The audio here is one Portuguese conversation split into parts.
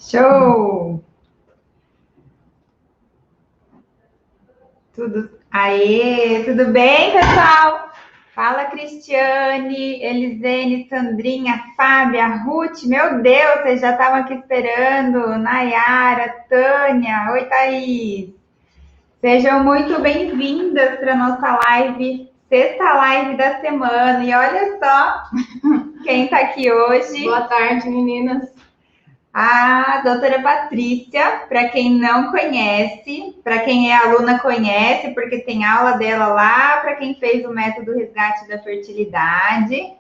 Show! Tudo bem, pessoal? Fala, Cristiane, Elisene, Sandrinha, Fábia, Ruth. Meu Deus, vocês já estavam aqui esperando. Nayara, Tânia, oi, Thaís. Sejam muito bem-vindas para a nossa live, sexta live da semana. E olha só quem está aqui hoje. Boa tarde, meninas. A doutora Patrícia, para quem não conhece, para quem é aluna conhece, porque tem aula dela lá, para quem fez o método resgate da fertilidade.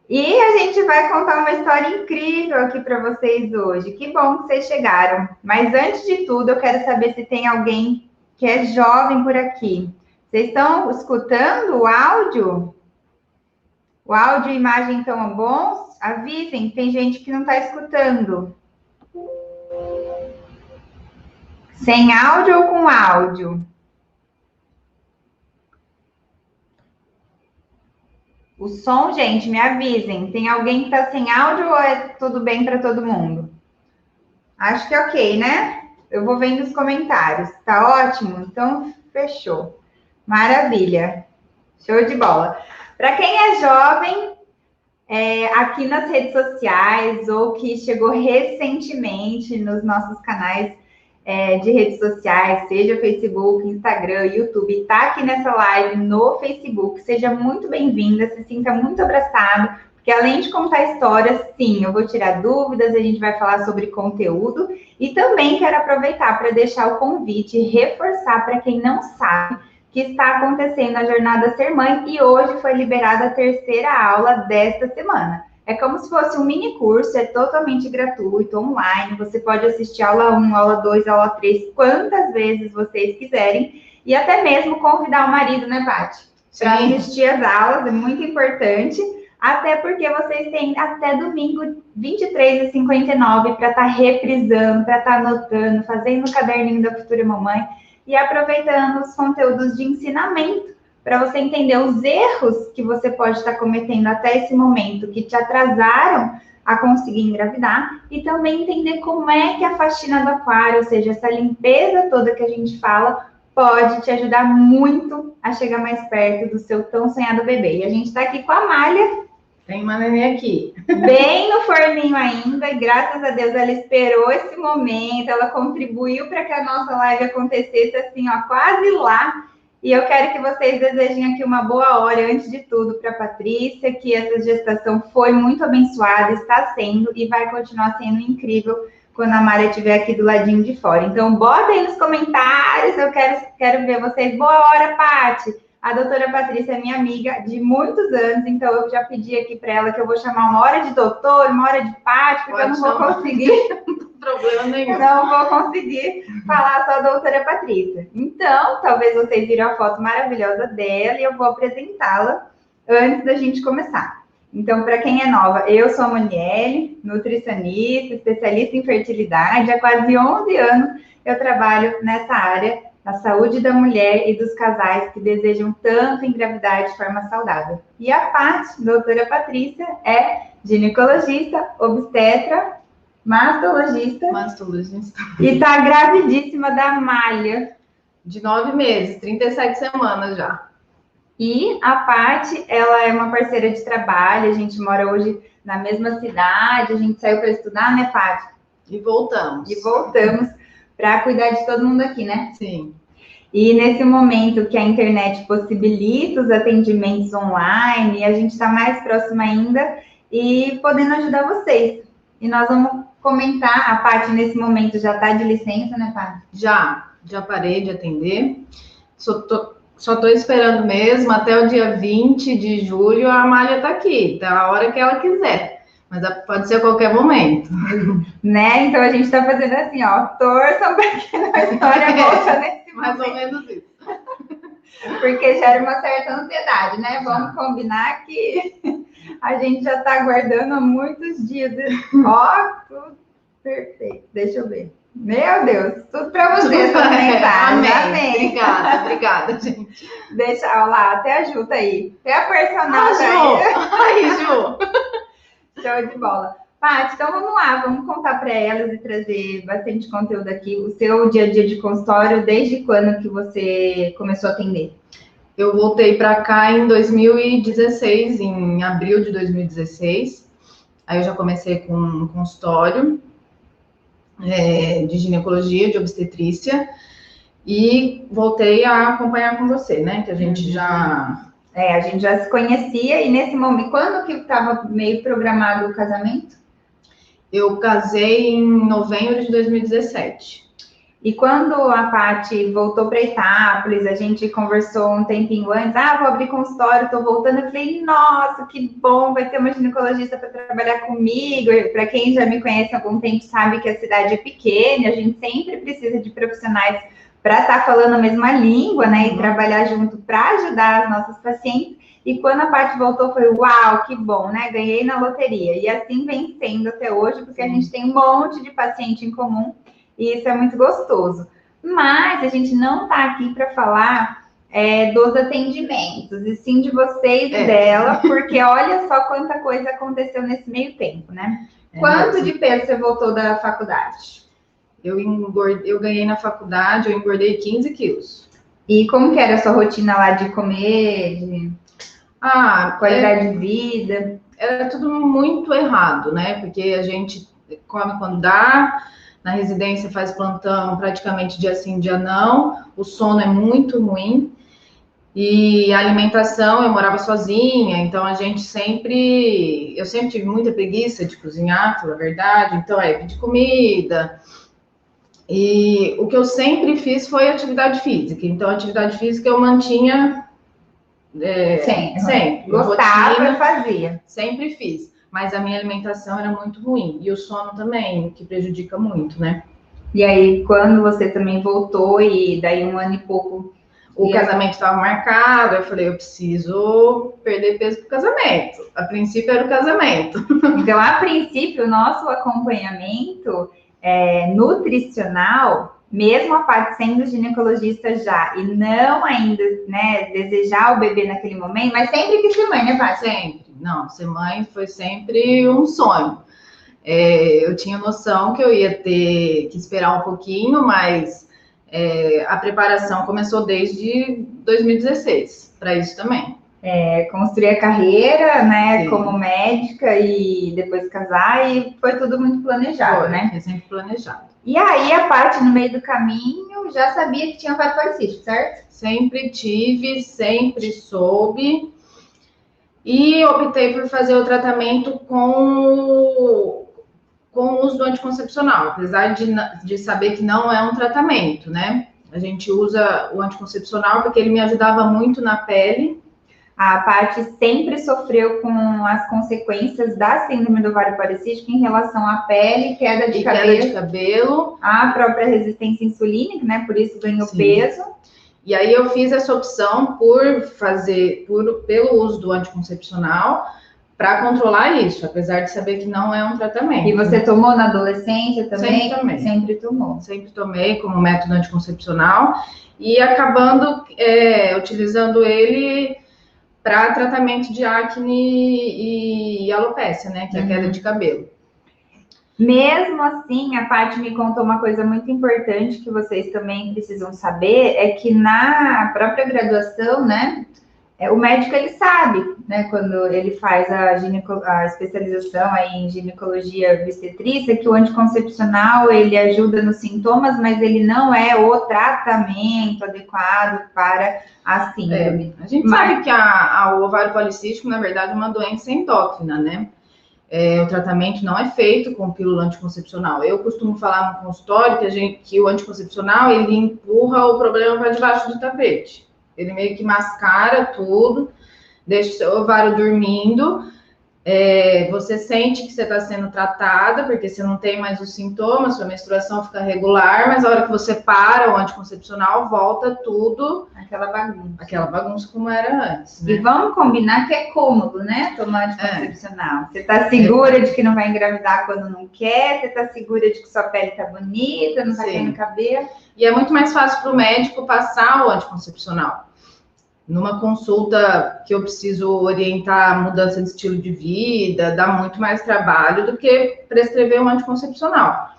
E a gente vai contar uma história incrível aqui para vocês hoje. Que bom que vocês chegaram. Mas antes de tudo, eu quero saber se tem alguém que é jovem por aqui. Vocês estão escutando o áudio? O áudio e a imagem estão bons? Avisem, tem gente que não está escutando. Sem áudio ou com áudio? O som, gente, me avisem. Tem alguém que está sem áudio ou é tudo bem para todo mundo? Acho que é ok, né? Eu vou vendo os comentários. Tá ótimo? Então, fechou. Maravilha. Show de bola. Para quem é jovem, aqui nas redes sociais ou que chegou recentemente nos nossos canais de redes sociais, seja Facebook, Instagram, YouTube, está aqui nessa live no Facebook, seja muito bem-vinda, se sinta muito abraçado, porque além de contar histórias, sim, eu vou tirar dúvidas, a gente vai falar sobre conteúdo e também quero aproveitar para deixar o convite e reforçar para quem não sabe que está acontecendo a Jornada Ser Mãe e hoje foi liberada a terceira aula desta semana. É como se fosse um mini curso, é totalmente gratuito, online, você pode assistir aula 1, aula 2, aula 3, quantas vezes vocês quiserem, e até mesmo convidar o marido, né, Paty? Para assistir as aulas, é muito importante, até porque vocês têm até domingo, 23h59, para estar reprisando, para estar anotando, fazendo o caderninho da futura mamãe, e aproveitando os conteúdos de ensinamento, para você entender os erros que você pode estar cometendo até esse momento, que te atrasaram a conseguir engravidar, e também entender como é que a faxina do aquário, ou seja, essa limpeza toda que a gente fala, pode te ajudar muito a chegar mais perto do seu tão sonhado bebê. E a gente está aqui com a Amália. Tem uma neném aqui. Bem no forninho ainda, e graças a Deus ela esperou esse momento, ela contribuiu para que a nossa live acontecesse assim, ó, quase lá. E eu quero que vocês desejem aqui uma boa hora, antes de tudo, para a Patrícia, que essa gestação foi muito abençoada, está sendo e vai continuar sendo incrível quando a Mara estiver aqui do ladinho de fora. Então, bota aí nos comentários, eu quero ver vocês. Boa hora, Paty! A doutora Patrícia é minha amiga de muitos anos, então eu já pedi aqui para ela que eu vou chamar uma hora de doutor, uma hora de Paty, porque eu não vou conseguir. Problema nenhum. Não vou conseguir falar só a doutora Patrícia. Então, talvez vocês viram a foto maravilhosa dela e eu vou apresentá-la antes da gente começar. Então, para quem é nova, eu sou a Monielle, nutricionista, especialista em fertilidade. Há quase 11 anos eu trabalho nessa área da saúde da mulher e dos casais que desejam tanto engravidar de forma saudável. E a Paty, doutora Patrícia, é ginecologista, obstetra, mastologista. E tá gravidíssima da Amália. De 9 meses, 37 semanas já. E a Paty, ela é uma parceira de trabalho, a gente mora hoje na mesma cidade, a gente saiu para estudar, né, Paty? E voltamos. Para cuidar de todo mundo aqui, né? Sim. E nesse momento que a internet possibilita os atendimentos online, a gente está mais próxima ainda e podendo ajudar vocês. E nós vamos comentar, a Paty nesse momento já está de licença, né, Paty? Já parei de atender. Só tô esperando mesmo, até o dia 20 de julho a Amália tá aqui, tá a hora que ela quiser. Mas pode ser a qualquer momento. Né? Então a gente tá fazendo assim, ó, torçam para que a história volta nesse Mais momento. ou menos isso. Porque gera uma certa ansiedade, né? Vamos combinar que a gente já tá aguardando há muitos dias. Ó, tudo perfeito. Deixa eu ver. Meu Deus, tudo para vocês também, tá? Amém. Obrigada, gente. Deixa, ó lá, até a Ju tá aí. Até a personal tá aí. Aí, Ju. Show de bola. Paty, então vamos lá, vamos contar para elas e trazer bastante conteúdo aqui. O seu dia a dia de consultório, desde quando que você começou a atender? Eu voltei para cá em 2016, em abril de 2016. Aí eu já comecei com um consultório de ginecologia, de obstetrícia, e voltei a acompanhar com você, né? Que a gente já... a gente já se conhecia, e nesse momento, quando que estava meio programado o casamento? Eu casei em novembro de 2017. E quando a Paty voltou para Itápolis, a gente conversou um tempinho antes, vou abrir consultório, estou voltando. Eu falei, nossa, que bom, vai ter uma ginecologista para trabalhar comigo. Para quem já me conhece há algum tempo sabe que a cidade é pequena, a gente sempre precisa de profissionais para estar falando a mesma língua, né? E trabalhar junto para ajudar as nossas pacientes. E quando a Paty voltou, foi uau, que bom, né? Ganhei na loteria. E assim vem sendo até hoje, porque a gente tem um monte de paciente em comum. E isso é muito gostoso. Mas a gente não está aqui para falar dos atendimentos, e sim de vocês e dela, porque olha só quanta coisa aconteceu nesse meio tempo, né? Quanto de peso você voltou da faculdade? Eu ganhei na faculdade, eu engordei 15 quilos. E como que era a sua rotina lá de comer, de qualidade de vida? Era tudo muito errado, né? Porque a gente come quando dá, na residência faz plantão praticamente dia sim, dia não, o sono é muito ruim, e a alimentação, eu morava sozinha, então eu sempre tive muita preguiça de cozinhar, pela verdade, então pedir comida. E o que eu sempre fiz foi atividade física, então a atividade física eu mantinha sempre. Gostava, fazia. Sempre fiz. Mas a minha alimentação era muito ruim. E o sono também, que prejudica muito, né? E aí, quando você também voltou, e daí 1 ano e pouco... O casamento estava marcado, eu falei, eu preciso perder peso pro casamento. A princípio era o casamento. Então, a princípio, o nosso acompanhamento nutricional, mesmo a Paty sendo ginecologista já, e não ainda, né, desejar o bebê naquele momento, mas sempre quis ser mãe, né, Paty? Sempre. Não, ser mãe foi sempre um sonho. Eu tinha noção que eu ia ter que esperar um pouquinho, mas a preparação começou desde 2016, para isso também. Construir a carreira, né, sim, como médica, e depois casar, e foi tudo muito planejado, né? Foi sempre planejado. E aí, a Paty, no meio do caminho, já sabia que tinha ovário policístico, certo? Sempre tive, sempre soube. E optei por fazer o tratamento com o uso do anticoncepcional, apesar de saber que não é um tratamento, né? A gente usa o anticoncepcional porque ele me ajudava muito na pele. A Paty sempre sofreu com as consequências da síndrome do ovário policístico em relação à pele, queda de cabelo, a própria resistência insulínica, né? Por isso ganhou peso. E aí eu fiz essa opção pelo uso do anticoncepcional para controlar isso, apesar de saber que não é um tratamento. E você tomou na adolescência também? Sempre tomou. Sempre tomei como método anticoncepcional e acabando utilizando ele para tratamento de acne e alopécia, né? Que é a queda de cabelo. Mesmo assim, a Paty me contou uma coisa muito importante que vocês também precisam saber, é que na própria graduação, né, o médico, ele sabe, né, quando ele faz a especialização aí em ginecologia obstetrícia, que o anticoncepcional, ele ajuda nos sintomas, mas ele não é o tratamento adequado para a síndrome. A gente sabe que o ovário policístico, na verdade, é uma doença endócrina, né? O tratamento não é feito com pílula anticoncepcional. Eu costumo falar no consultório que o anticoncepcional, ele empurra o problema para debaixo do tapete. Ele meio que mascara tudo, deixa o seu ovário dormindo. Você sente que você está sendo tratada, porque você não tem mais os sintomas, sua menstruação fica regular, mas a hora que você para o anticoncepcional, volta tudo aquela bagunça como era antes, né? E vamos combinar que é cômodo, né, tomar anticoncepcional. Você está segura de que não vai engravidar quando não quer, você está segura de que sua pele está bonita, não está caindo cabelo. E é muito mais fácil para o médico passar o anticoncepcional. Numa consulta que eu preciso orientar a mudança de estilo de vida, dá muito mais trabalho do que prescrever um anticoncepcional.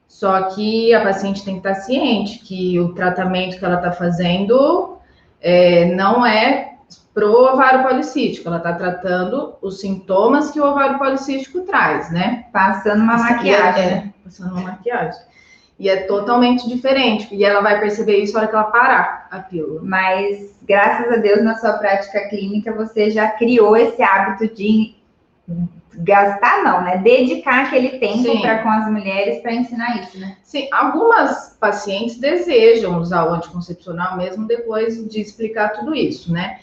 Só que a paciente tem que estar ciente que o tratamento que ela está fazendo não é pro ovário policístico, ela está tratando os sintomas que o ovário policístico traz, né? Passando uma maquiagem. Passando uma maquiagem. E é totalmente diferente. E ela vai perceber isso na hora que ela parar a pílula. Mas, graças a Deus, na sua prática clínica, você já criou esse hábito de gastar, não, né? Dedicar aquele tempo com as mulheres para ensinar isso, né? Sim, algumas pacientes desejam usar o anticoncepcional mesmo depois de explicar tudo isso, né?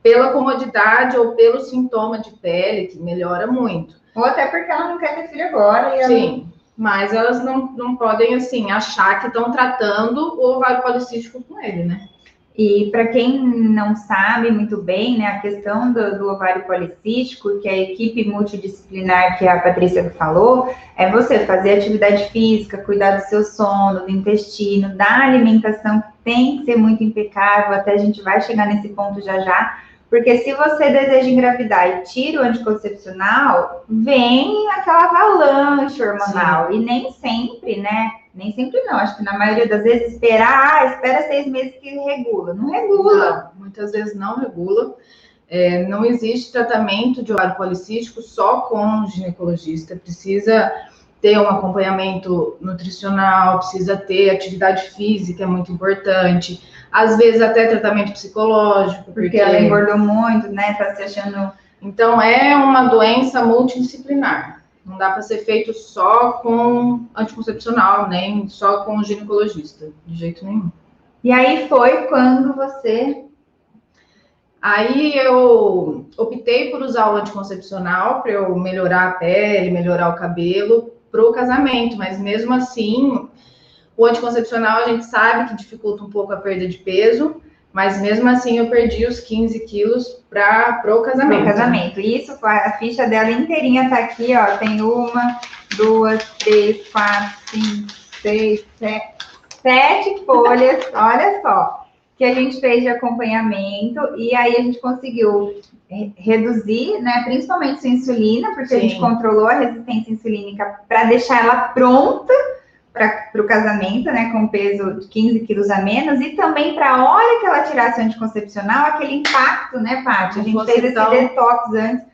Pela comodidade ou pelo sintoma de pele, que melhora muito. Ou até porque ela não quer ter filho agora. E Sim, mas elas não podem, assim, achar que estão tratando o ovário policístico com ele, né? E para quem não sabe muito bem, né, a questão do ovário policístico, que a equipe multidisciplinar que a Patrícia falou, é você fazer atividade física, cuidar do seu sono, do intestino, da alimentação, que tem que ser muito impecável, até a gente vai chegar nesse ponto já já, porque se você deseja engravidar e tira o anticoncepcional, vem aquela avalanche hormonal. Sim. E nem sempre, né? Nem sempre não, acho que na maioria das vezes espera 6 meses que regula. Não regula. Não, muitas vezes não regula. Não existe tratamento de ovário policístico só com o ginecologista. Precisa ter um acompanhamento nutricional, precisa ter atividade física, é muito importante. Às vezes até tratamento psicológico. Porque ela engordou muito, né? Tá se achando... Então, é uma doença multidisciplinar. Não dá para ser feito só com anticoncepcional, nem só com ginecologista, de jeito nenhum. E aí foi quando você... Aí eu optei por usar o anticoncepcional para eu melhorar a pele, melhorar o cabelo para o casamento, mas mesmo assim, o anticoncepcional a gente sabe que dificulta um pouco a perda de peso, mas mesmo assim eu perdi os 15 quilos para o casamento. Pro casamento. Isso, a ficha dela inteirinha tá aqui, ó. Tem 1, 2, 3, 4, 5, 6, 7 folhas, olha só, que a gente fez de acompanhamento, e aí a gente conseguiu reduzir, né, principalmente sua insulina, porque Sim. A gente controlou a resistência insulínica para deixar ela pronta para o casamento, né, com peso de 15 quilos a menos, e também para a hora que ela tirasse o anticoncepcional, aquele impacto, né, Paty? A gente fez esse detox antes.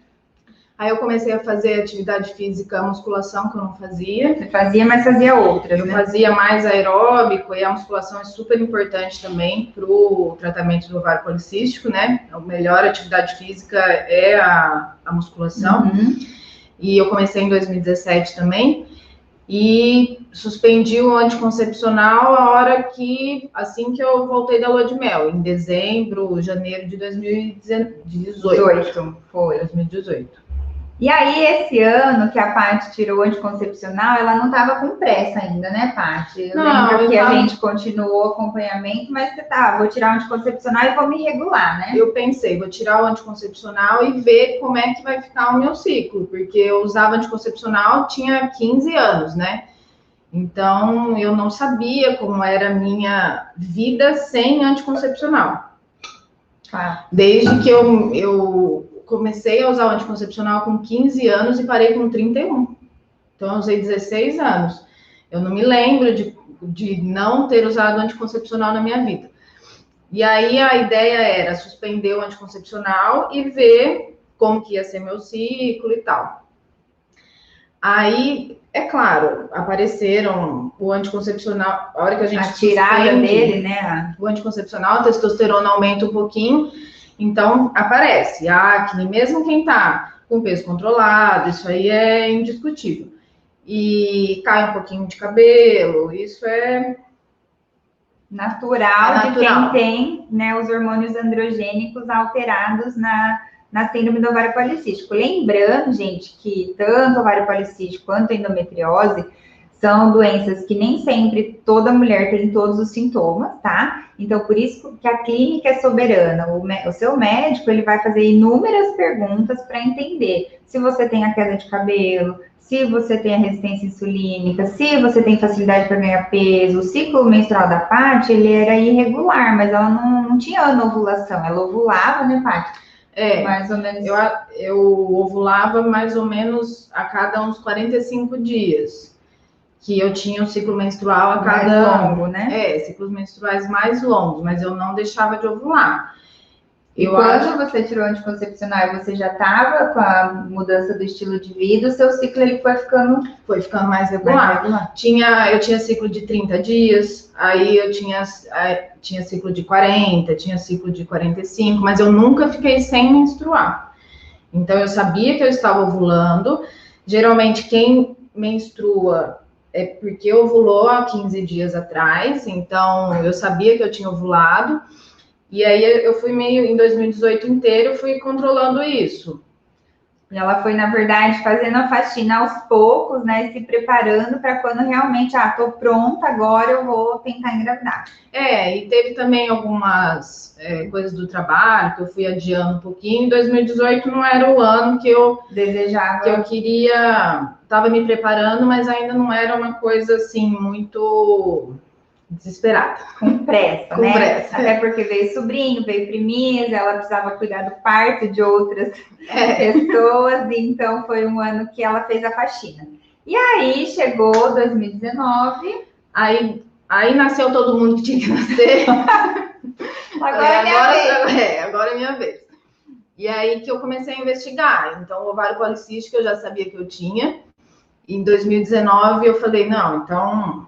Aí eu comecei a fazer atividade física, musculação, que eu não fazia. Você fazia, mas fazia outras, Eu fazia mais aeróbico, e a musculação é super importante também para o tratamento do ovário policístico, né? A melhor atividade física é a musculação. Uhum. E eu comecei em 2017 também. E suspendi o anticoncepcional assim que eu voltei da lua de mel, em janeiro de 2018. Foi. 2018. E aí, esse ano que a Paty tirou o anticoncepcional, ela não estava com pressa ainda, né, Paty? Eu lembro que a gente continuou o acompanhamento, mas você vou tirar o anticoncepcional e vou me regular, né? Eu pensei, vou tirar o anticoncepcional e ver como é que vai ficar o meu ciclo, porque eu usava anticoncepcional, tinha 15 anos, né? Então, eu não sabia como era a minha vida sem anticoncepcional. Desde que eu comecei a usar o anticoncepcional com 15 anos e parei com 31. Então, eu usei 16 anos. Eu não me lembro de não ter usado anticoncepcional na minha vida. E aí, a ideia era suspender o anticoncepcional e ver como que ia ser meu ciclo e tal. Aí, é claro, apareceram o anticoncepcional, a hora que a gente... A tirada dele, né? O anticoncepcional, a testosterona aumenta um pouquinho, então aparece a acne, mesmo quem tá com peso controlado, isso aí é indiscutível. E cai um pouquinho de cabelo, isso é natural. De quem tem, né, os hormônios androgênicos alterados na síndrome do ovário policístico. Lembrando, gente, que tanto ovário policístico quanto endometriose são doenças que nem sempre toda mulher tem todos os sintomas, tá? Então, por isso que a clínica é soberana. O seu médico, ele vai fazer inúmeras perguntas para entender se você tem a queda de cabelo, se você tem a resistência insulínica, se você tem facilidade para ganhar peso. O ciclo menstrual da Paty, ele era irregular, mas ela não tinha anovulação. Ela ovulava, né, Paty? Mais ou menos. Eu ovulava mais ou menos a cada uns 45 dias. Que eu tinha um ciclo menstrual a cada... Mais longo, né? Ciclos menstruais mais longos, mas eu não deixava de ovular. E quando você tirou o anticoncepcional, você já estava com a mudança do estilo de vida, o seu ciclo ele foi ficando mais regular. Eu tinha ciclo de 30 dias, aí eu tinha ciclo de 40, tinha ciclo de 45, mas eu nunca fiquei sem menstruar. Então eu sabia que eu estava ovulando. Geralmente quem menstrua é porque ovulou há 15 dias atrás, então eu sabia que eu tinha ovulado. E aí eu fui em 2018 inteiro, eu fui controlando isso. E ela foi, na verdade, fazendo a faxina aos poucos, né? Se preparando para quando realmente, tô pronta, agora eu vou tentar engravidar. E teve também algumas coisas do trabalho que eu fui adiando um pouquinho. Em 2018 não era o ano que eu desejava, que eu queria, estava me preparando, mas ainda não era uma coisa assim muito desesperada. Com pressa, né? Pressa. Até porque veio sobrinho, veio priminhas, ela precisava cuidar do parto de outras pessoas, então foi um ano que ela fez a faxina. E aí chegou 2019. Aí nasceu todo mundo que tinha que nascer. Agora é minha vez. E aí que eu comecei a investigar. Então, o ovário policístico eu já sabia que eu tinha. Em 2019 eu falei, não, então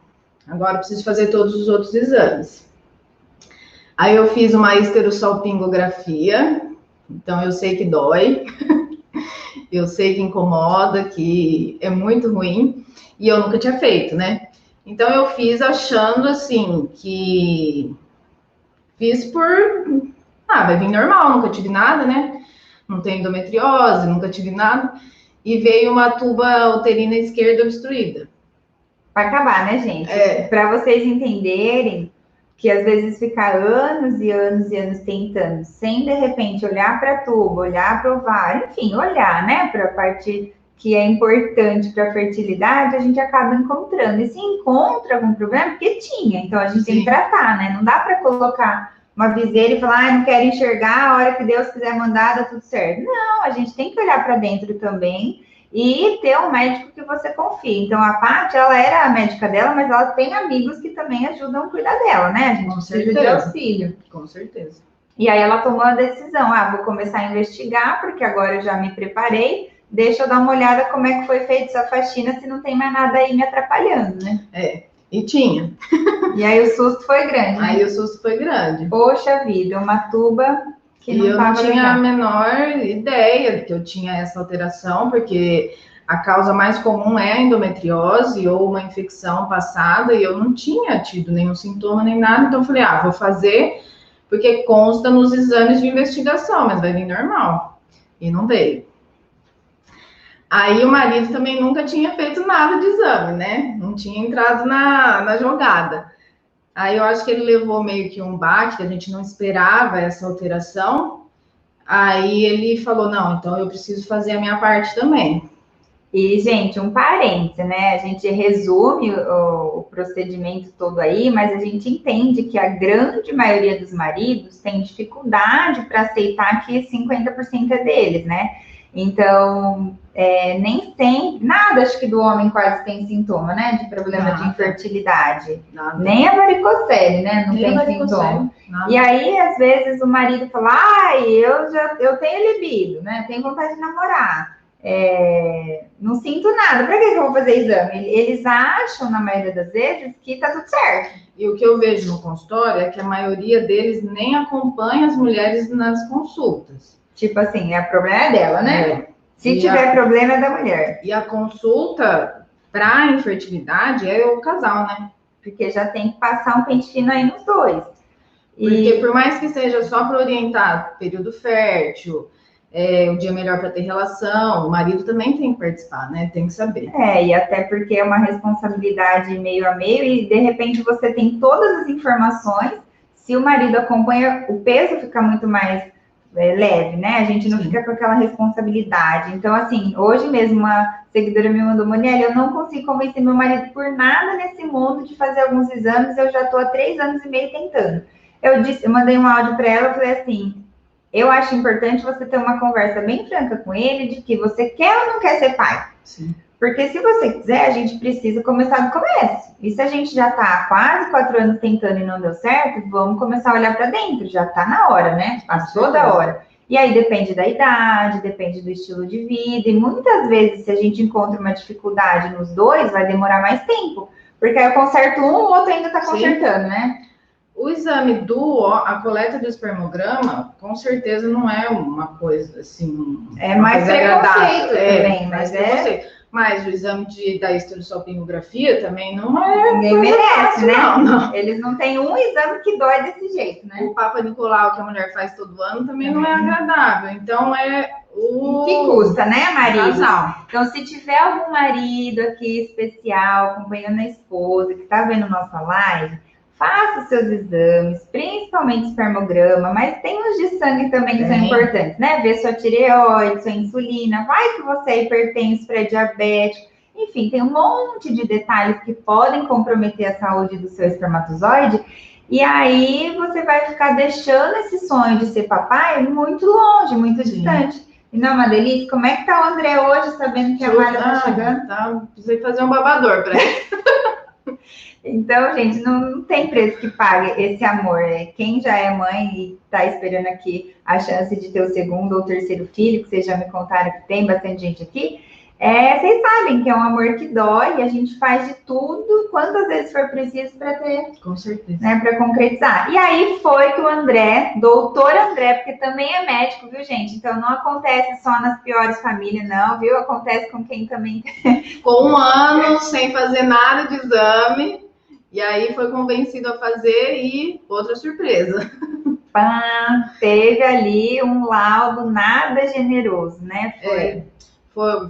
agora eu preciso fazer todos os outros exames. Aí eu fiz uma esterossalpingografia, então eu sei que dói, eu sei que incomoda, que é muito ruim, e eu nunca tinha feito, né? Então eu fiz achando assim que fiz vai vir normal, nunca tive nada, né? Não tenho endometriose, nunca tive nada, e veio uma tuba uterina esquerda obstruída. Vai acabar, né, gente? Para vocês entenderem que às vezes ficar anos e anos e anos tentando, sem de repente olhar para a tuba, olhar para o ovário, enfim, olhar, né, para a parte que é importante para a fertilidade, a gente acaba encontrando. E se encontra algum problema, porque tinha, então a gente tem que tratar, né? Não dá para colocar uma viseira e falar, não quero enxergar, a hora que Deus quiser mandar, dá tudo certo. Não, a gente tem que olhar para dentro também e ter um médico que você confie. Então, a Paty, ela era a médica dela, mas ela tem amigos que também ajudam a cuidar dela, né? A gente precisa de auxílio. Com certeza. E aí ela tomou a decisão, vou começar a investigar, porque agora eu já me preparei, deixa eu dar uma olhada como é que foi feita essa faxina, se não tem mais nada aí me atrapalhando, né? E tinha. E aí o susto foi grande, né? Aí o susto foi grande. Poxa vida, uma tuba que não eu não tinha a menor ideia que eu tinha essa alteração, porque a causa mais comum é a endometriose ou uma infecção passada, e eu não tinha tido nenhum sintoma nem nada, então eu falei, vou fazer, porque consta nos exames de investigação, mas vai vir normal. E não veio. Aí o marido também nunca tinha feito nada de exame, né? Não tinha entrado na jogada. Aí eu acho que ele levou meio que um baque, que a gente não esperava essa alteração. Aí ele falou, não, então eu preciso fazer a minha parte também. E, gente, um parêntese, né? A gente resume o procedimento todo aí, mas a gente entende que a grande maioria dos maridos tem dificuldade para aceitar que 50% é deles, né? Então, nem tem nada, acho que do homem quase tem sintoma, né? De problema de infertilidade. Nada. Nem a varicocele, né? Não tem sintoma. Nada. E aí, às vezes, o marido fala, eu tenho libido, né? Tenho vontade de namorar. Não sinto nada. Para que eu vou fazer exame? Eles acham, na maioria das vezes, que tá tudo certo. E o que eu vejo no consultório é que a maioria deles nem acompanha as mulheres nas consultas. Tipo assim, o problema é dela, né? Se tiver problema, é da mulher. E a consulta para infertilidade é o casal, né? Porque já tem que passar um pente fino aí nos dois. Porque por mais que seja só para orientar período fértil, o dia melhor para ter relação, o marido também tem que participar, né? Tem que saber. E até porque é uma responsabilidade meio a meio e, de repente, você tem todas as informações. Se o marido acompanha, o peso fica muito mais leve, né? A gente não fica com aquela responsabilidade. Então, assim, hoje mesmo uma seguidora me mandou, Moniela, eu não consigo convencer meu marido por nada nesse mundo de fazer alguns exames, eu já estou há 3 anos e meio tentando. Eu mandei um áudio para ela, eu falei assim, eu acho importante você ter uma conversa bem franca com ele de que você quer ou não quer ser pai. Sim. Porque se você quiser, a gente precisa começar do começo. E se a gente já está há quase 4 anos tentando e não deu certo, vamos começar a olhar para dentro. Já está na hora, né? Passou da hora. E aí depende da idade, depende do estilo de vida. E muitas vezes, se a gente encontra uma dificuldade nos dois, vai demorar mais tempo. Porque aí eu conserto um, o outro ainda está consertando, né? O exame a coleta do espermograma, com certeza não é uma coisa assim... É mais preconceito também, mas preconceito. Mas o exame da esterossalpingografia também não é... Ninguém merece, fácil, né? Não. Eles não têm um exame que dói desse jeito, né? O Papa Nicolau, que a mulher faz todo ano, também não é agradável. Então, é o... Que custa, né, marido? Casal. Então, se tiver algum marido aqui especial, acompanhando a esposa, que tá vendo nossa live, faça os seus exames, principalmente espermograma, mas tem os de sangue também que são importantes, né? Ver sua tireoide, sua insulina, vai que você é hipertenso, pré-diabético, enfim, tem um monte de detalhes que podem comprometer a saúde do seu espermatozoide, e aí você vai ficar deixando esse sonho de ser papai muito longe, muito distante. E não é uma delícia? Como é que tá o André hoje, sabendo que a Mara tá chegando? Tá, precisei fazer um babador para ele. Então, gente, não tem preço que pague esse amor. Quem já é mãe e está esperando aqui a chance de ter o segundo ou terceiro filho, que vocês já me contaram que tem bastante gente aqui, vocês sabem que é um amor que dói e a gente faz de tudo, quantas vezes for preciso para ter, com certeza, né, para concretizar. E aí foi que o André, doutor André, porque também é médico, viu, gente? Então não acontece só nas piores famílias, não, viu? Acontece com quem também... Com 1 ano, sem fazer nada de exame, e aí foi convencido a fazer e outra surpresa. Teve ali um laudo nada generoso, né?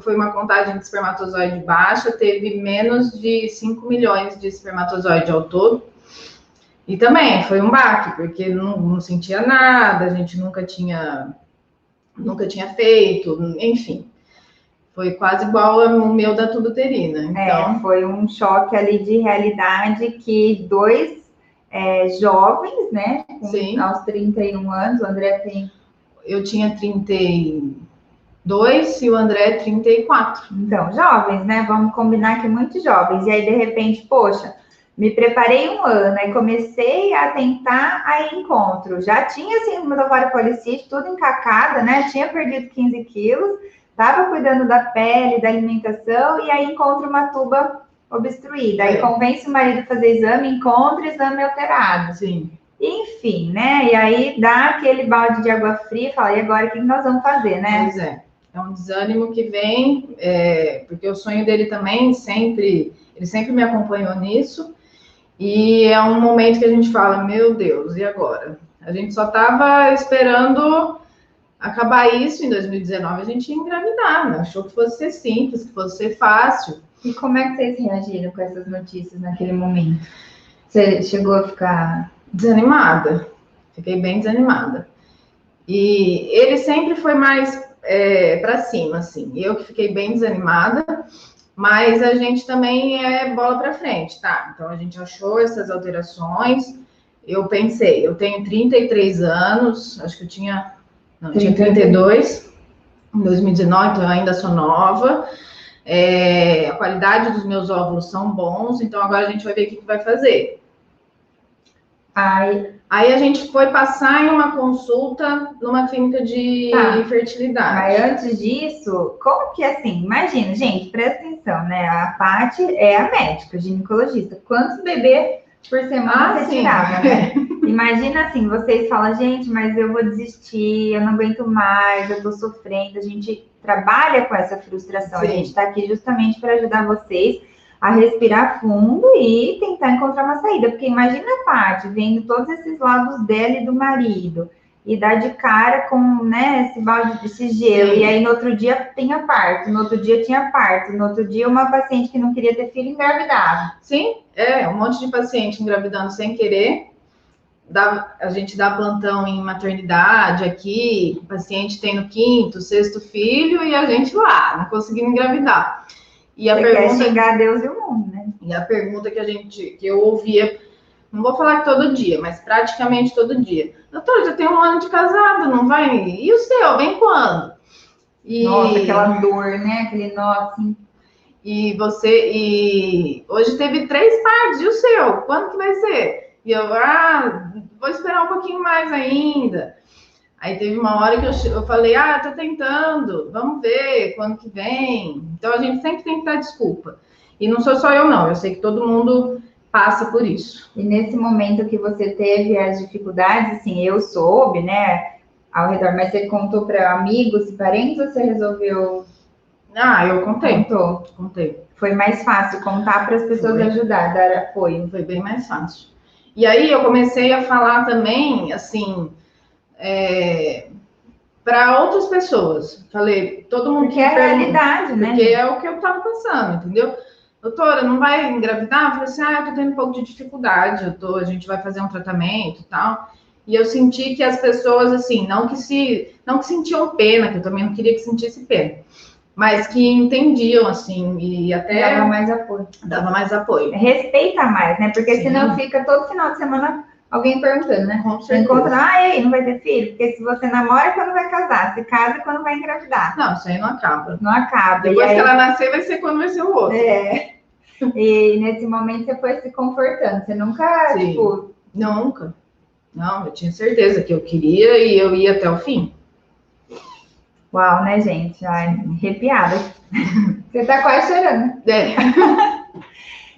Foi uma contagem de espermatozoide baixa, teve menos de 5 milhões de espermatozoide ao todo. E também foi um baque, porque não sentia nada, a gente nunca tinha feito, enfim. Foi quase igual ao meu da tubuterina. Então, foi um choque ali de realidade que 2 jovens, né? Sim. Aos 31 anos, o André tem... Eu tinha 32 e o André 34. Então, jovens, né? Vamos combinar que muito jovens. E aí, de repente, poxa, me preparei 1 ano, aí comecei a tentar, aí encontro. Já tinha síndrome do ovário policístico, tudo encacada, né? Tinha perdido 15 quilos, estava cuidando da pele, da alimentação, e aí encontro uma tuba obstruída. Aí convence o marido a fazer exame, encontra exame alterado. Sim. Enfim, né? E aí dá aquele balde de água fria e fala, e agora o que nós vamos fazer, né? Pois é. É um desânimo que vem, porque o sonho dele também ele sempre me acompanhou nisso, e é um momento que a gente fala, meu Deus, e agora? A gente só estava esperando acabar isso. Em 2019 a gente ia engravidar, né? Achou que fosse ser simples, que fosse ser fácil. E como é que vocês reagiram com essas notícias naquele momento? Você chegou a ficar... Desanimada, fiquei bem desanimada. E ele sempre foi mais para cima, assim. Eu que fiquei bem desanimada, mas a gente também é bola para frente, tá? Então a gente achou essas alterações. Eu pensei, eu tenho 33 anos, acho que eu tinha 32 em 2019, então eu ainda sou nova. A qualidade dos meus óvulos são bons, então agora a gente vai ver o que vai fazer. Aí a gente foi passar em uma consulta numa clínica de fertilidade. Mas antes disso, como que assim? Imagina, gente, presta atenção, né? A Paty é a médica, ginecologista. Quantos bebês por semana você tirava, né? Imagina assim, vocês falam, gente, mas eu vou desistir, eu não aguento mais, eu tô sofrendo. A gente trabalha com essa frustração. Sim. A gente tá aqui justamente para ajudar vocês a respirar fundo e tentar encontrar uma saída. Porque imagina a Paty vendo todos esses lados dela e do marido e dar de cara com, né, esse balde, esse gelo. Sim. E aí no outro dia tinha parto, no outro dia tinha parto, no outro dia uma paciente que não queria ter filho engravidava. Sim, um monte de paciente engravidando sem querer. a gente dá plantão em maternidade aqui, o paciente tem no quinto, sexto filho, e a gente lá, não conseguindo engravidar. E a Você pergunta, quer xingar Deus e o mundo, né? e a pergunta que eu ouvia, não vou falar que todo dia, mas praticamente todo dia. Doutor, já tem 1 ano de casado, não vai? E o seu, vem quando? Nossa, aquela dor, né? Aquele nó assim. E hoje teve 3 partes, e o seu? Quando que vai ser? E eu, vou esperar um pouquinho mais ainda. Aí teve uma hora que eu falei, tô tentando, vamos ver quando que vem. Então a gente sempre tem que dar desculpa. E não sou só eu, não, eu sei que todo mundo passa por isso. E nesse momento que você teve as dificuldades, assim, eu soube, né, ao redor, mas você contou para amigos e parentes ou você resolveu? Eu contei. Contei. Foi mais fácil contar para as pessoas ajudar, dar apoio. Foi bem mais fácil. E aí eu comecei a falar também, assim, para outras pessoas. Falei, todo mundo porque é a realidade, né? Porque é o que eu estava pensando, entendeu? Doutora, não vai engravidar? Eu falei assim, eu tô tendo um pouco de dificuldade, a gente vai fazer um tratamento e tal. E eu senti que as pessoas, assim, não que sentiam pena, que eu também não queria que sentisse pena, mas que entendiam, assim, e até... Dava mais apoio. Respeita mais, né? Porque senão fica todo final de semana alguém perguntando, né? Com certeza. Encontra, e aí, não vai ter filho? Porque se você namora, quando vai casar. Se casa, quando vai engravidar. Não, isso aí não acaba. Não acaba. Depois que ela nascer, vai ser quando vai ser o outro. E nesse momento você foi se confortando. Você nunca, Sim. Nunca. Não, eu tinha certeza que eu queria e eu ia até o fim. Uau, né, gente? Ai, arrepiada. Você tá quase chorando.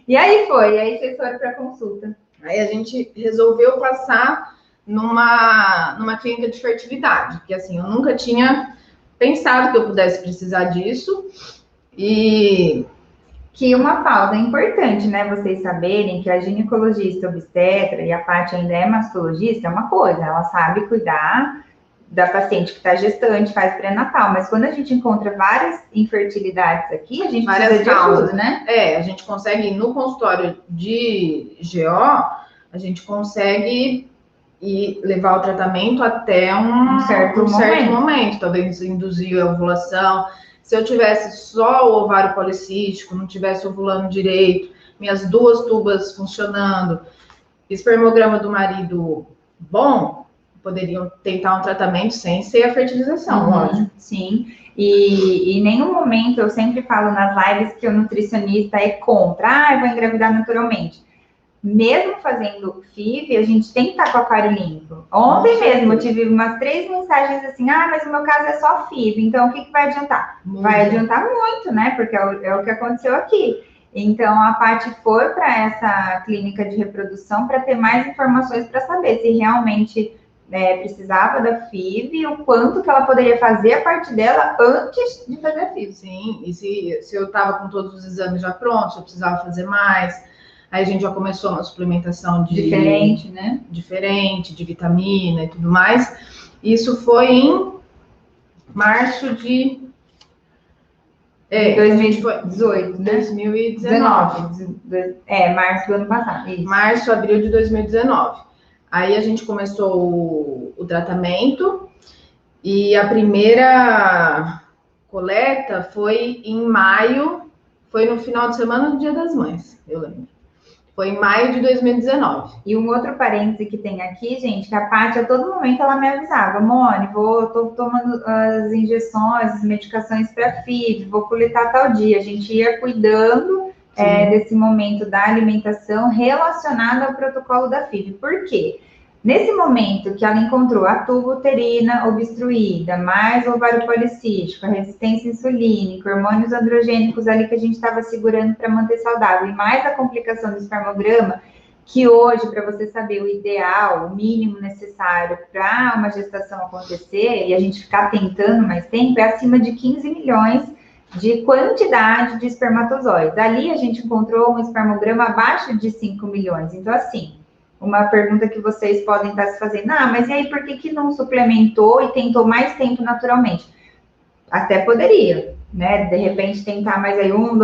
E aí vocês foram para consulta. Aí a gente resolveu passar numa clínica de fertilidade, que assim, eu nunca tinha pensado que eu pudesse precisar disso. E que uma pausa é importante, né? Vocês saberem que a ginecologista obstetra e a Paty ainda é mastologista, é uma coisa, ela sabe cuidar da paciente que está gestante, faz pré-natal, mas quando a gente encontra várias infertilidades aqui, a gente precisa de ajuda, né? A gente consegue, no consultório de GO, a gente consegue levar o tratamento até um certo momento, talvez induzir a ovulação. Se eu tivesse só o ovário policístico, não tivesse ovulando direito, minhas 2 tubas funcionando, espermograma do marido bom, poderiam tentar um tratamento sem ser a fertilização, lógico. Sim, e em nenhum momento, eu sempre falo nas lives que o nutricionista é contra, eu vou engravidar naturalmente. Mesmo fazendo FIV, a gente tem que estar com o aquário limpo. Ontem mesmo eu tive umas 3 mensagens assim, mas o meu caso é só FIV, então o que vai adiantar? Vai adiantar muito, né? Porque é o que aconteceu aqui. Então a Paty foi para essa clínica de reprodução para ter mais informações para saber se realmente precisava da FIV e o quanto que ela poderia fazer a parte dela antes de fazer a FIV. Sim, e se eu estava com todos os exames já prontos, eu precisava fazer mais. Aí a gente já começou uma suplementação diferente, né? Diferente, de vitamina e tudo mais. Isso foi em março de 2018, né? 2019. Março do ano passado. Isso. Março, abril de 2019. Aí a gente começou o tratamento e a primeira coleta foi em maio, foi no final de semana do Dia das Mães, eu lembro. Foi em maio de 2019. E um outro parêntese que tem aqui, gente, que a Paty, a todo momento, ela me avisava, Mone, tô tomando as injeções, as medicações para FIV, vou coletar tal dia. A gente ia cuidando desse momento da alimentação relacionada ao protocolo da FIV. Por quê? Nesse momento que ela encontrou a tuba uterina obstruída, mais o ovário policístico, a resistência insulínica, hormônios androgênicos ali que a gente estava segurando para manter saudável, e mais a complicação do espermograma, que hoje, para você saber o ideal, o mínimo necessário para uma gestação acontecer, e a gente ficar tentando mais tempo, é acima de 15 milhões de quantidade de espermatozoides. Ali a gente encontrou um espermograma abaixo de 5 milhões. Então, assim, uma pergunta que vocês podem estar se fazendo, mas e aí por que não suplementou e tentou mais tempo naturalmente? Até poderia, né? De repente tentar mais aí um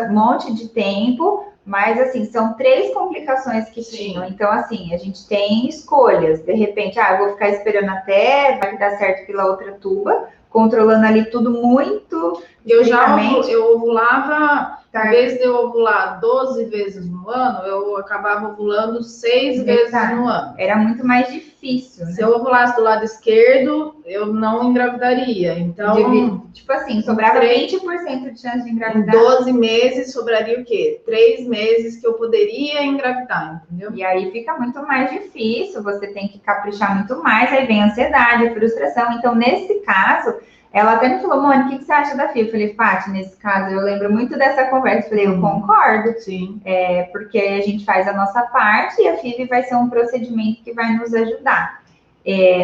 monte de tempo Mas, assim, são 3 complicações que tinham. Então, assim, a gente tem escolhas. De repente, eu vou ficar esperando até, vai dar certo pela outra tuba, controlando ali tudo muito eu ovulava, em vez de eu ovular 12 vezes no ano, eu acabava ovulando 6 vezes no ano. Era muito mais difícil. Se eu ovulasse do lado esquerdo, eu não engravidaria. Então, tipo assim, sobrava 20% de chance de engravidar. Em 12 meses, sobraria o quê? 3 meses que eu poderia engravidar, entendeu? E aí fica muito mais difícil, você tem que caprichar muito mais, aí vem a ansiedade, a frustração. Então, nesse caso, ela até me falou, Mônica, o que você acha da FIV? Eu falei, Paty, nesse caso, eu lembro muito dessa conversa. Eu falei, eu concordo. Sim. Porque a gente faz a nossa parte e a FIV vai ser um procedimento que vai nos ajudar.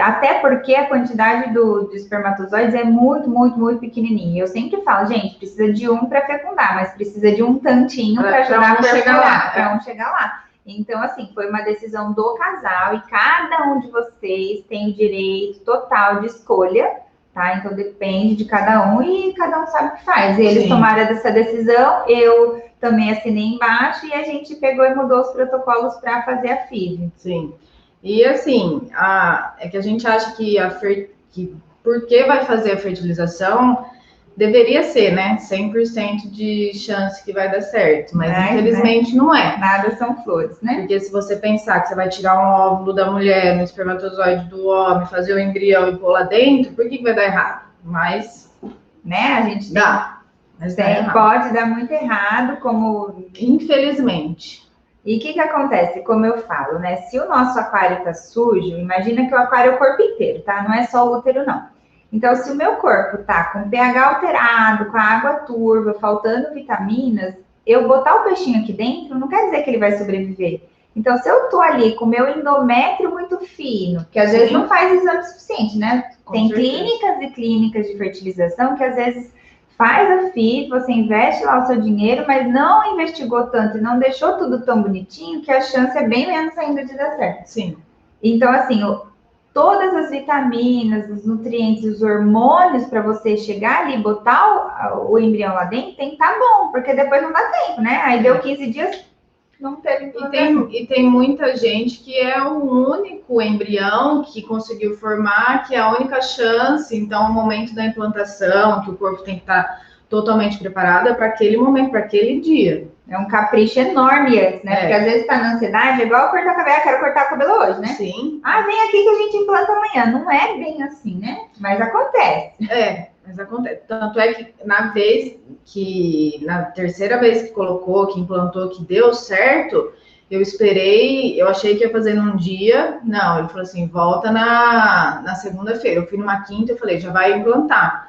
Até porque a quantidade de espermatozoides é muito, muito, muito pequenininha. Eu sempre falo, gente, precisa de um para fecundar, mas precisa de um tantinho para ajudar a perfurar, para um chegar lá. Então, assim, foi uma decisão do casal e cada um de vocês tem o direito total de escolha, tá? Então, depende de cada um e cada um sabe o que faz. Eles tomaram essa decisão, eu também assinei embaixo e a gente pegou e mudou os protocolos para fazer a FIV. Sim. E assim, é que a gente acha que porque vai fazer a fertilização, deveria ser, né? 100% de chance que vai dar certo, mas infelizmente não é. Nada são flores, né? Porque se você pensar que você vai tirar um óvulo da mulher, um espermatozoide do homem, fazer o embrião e pôr lá dentro, por que vai dar errado? Mas, né? A gente dá. Mas pode dar muito errado, como... Infelizmente. E o que acontece? Como eu falo, né? Se o nosso aquário tá sujo, imagina que o aquário é o corpo inteiro, tá? Não é só o útero, não. Então, se o meu corpo tá com pH alterado, com a água turva, faltando vitaminas, eu botar o peixinho aqui dentro não quer dizer que ele vai sobreviver. Então, se eu tô ali com o meu endométrio muito fino, que às vezes não faz exame suficiente, né? Tem clínicas e clínicas de fertilização que às vezes faz a FIV, você investe lá o seu dinheiro, mas não investigou tanto e não deixou tudo tão bonitinho que a chance é bem menos ainda de dar certo. Sim. Então, assim, todas as vitaminas, os nutrientes, os hormônios para você chegar ali e botar o embrião lá dentro tem que estar bom, porque depois não dá tempo, né? Aí deu 15 dias, não teve implantação. E tem muita gente que é o único embrião que conseguiu formar, que é a única chance. Então, o momento da implantação, que o corpo tem que estar totalmente preparado, é para aquele momento, para aquele dia. É um capricho enorme antes, né? Porque às vezes tá na ansiedade, é igual cortar cabelo, quero cortar o cabelo hoje, né? Sim. Vem aqui que a gente implanta amanhã. Não é bem assim, né? Mas acontece. Mas acontece. Tanto é que na terceira vez que colocou, que implantou, que deu certo, eu esperei, eu achei que ia fazer num dia. Não, ele falou assim, volta na segunda-feira. Eu fui numa quinta, eu falei, já vai implantar.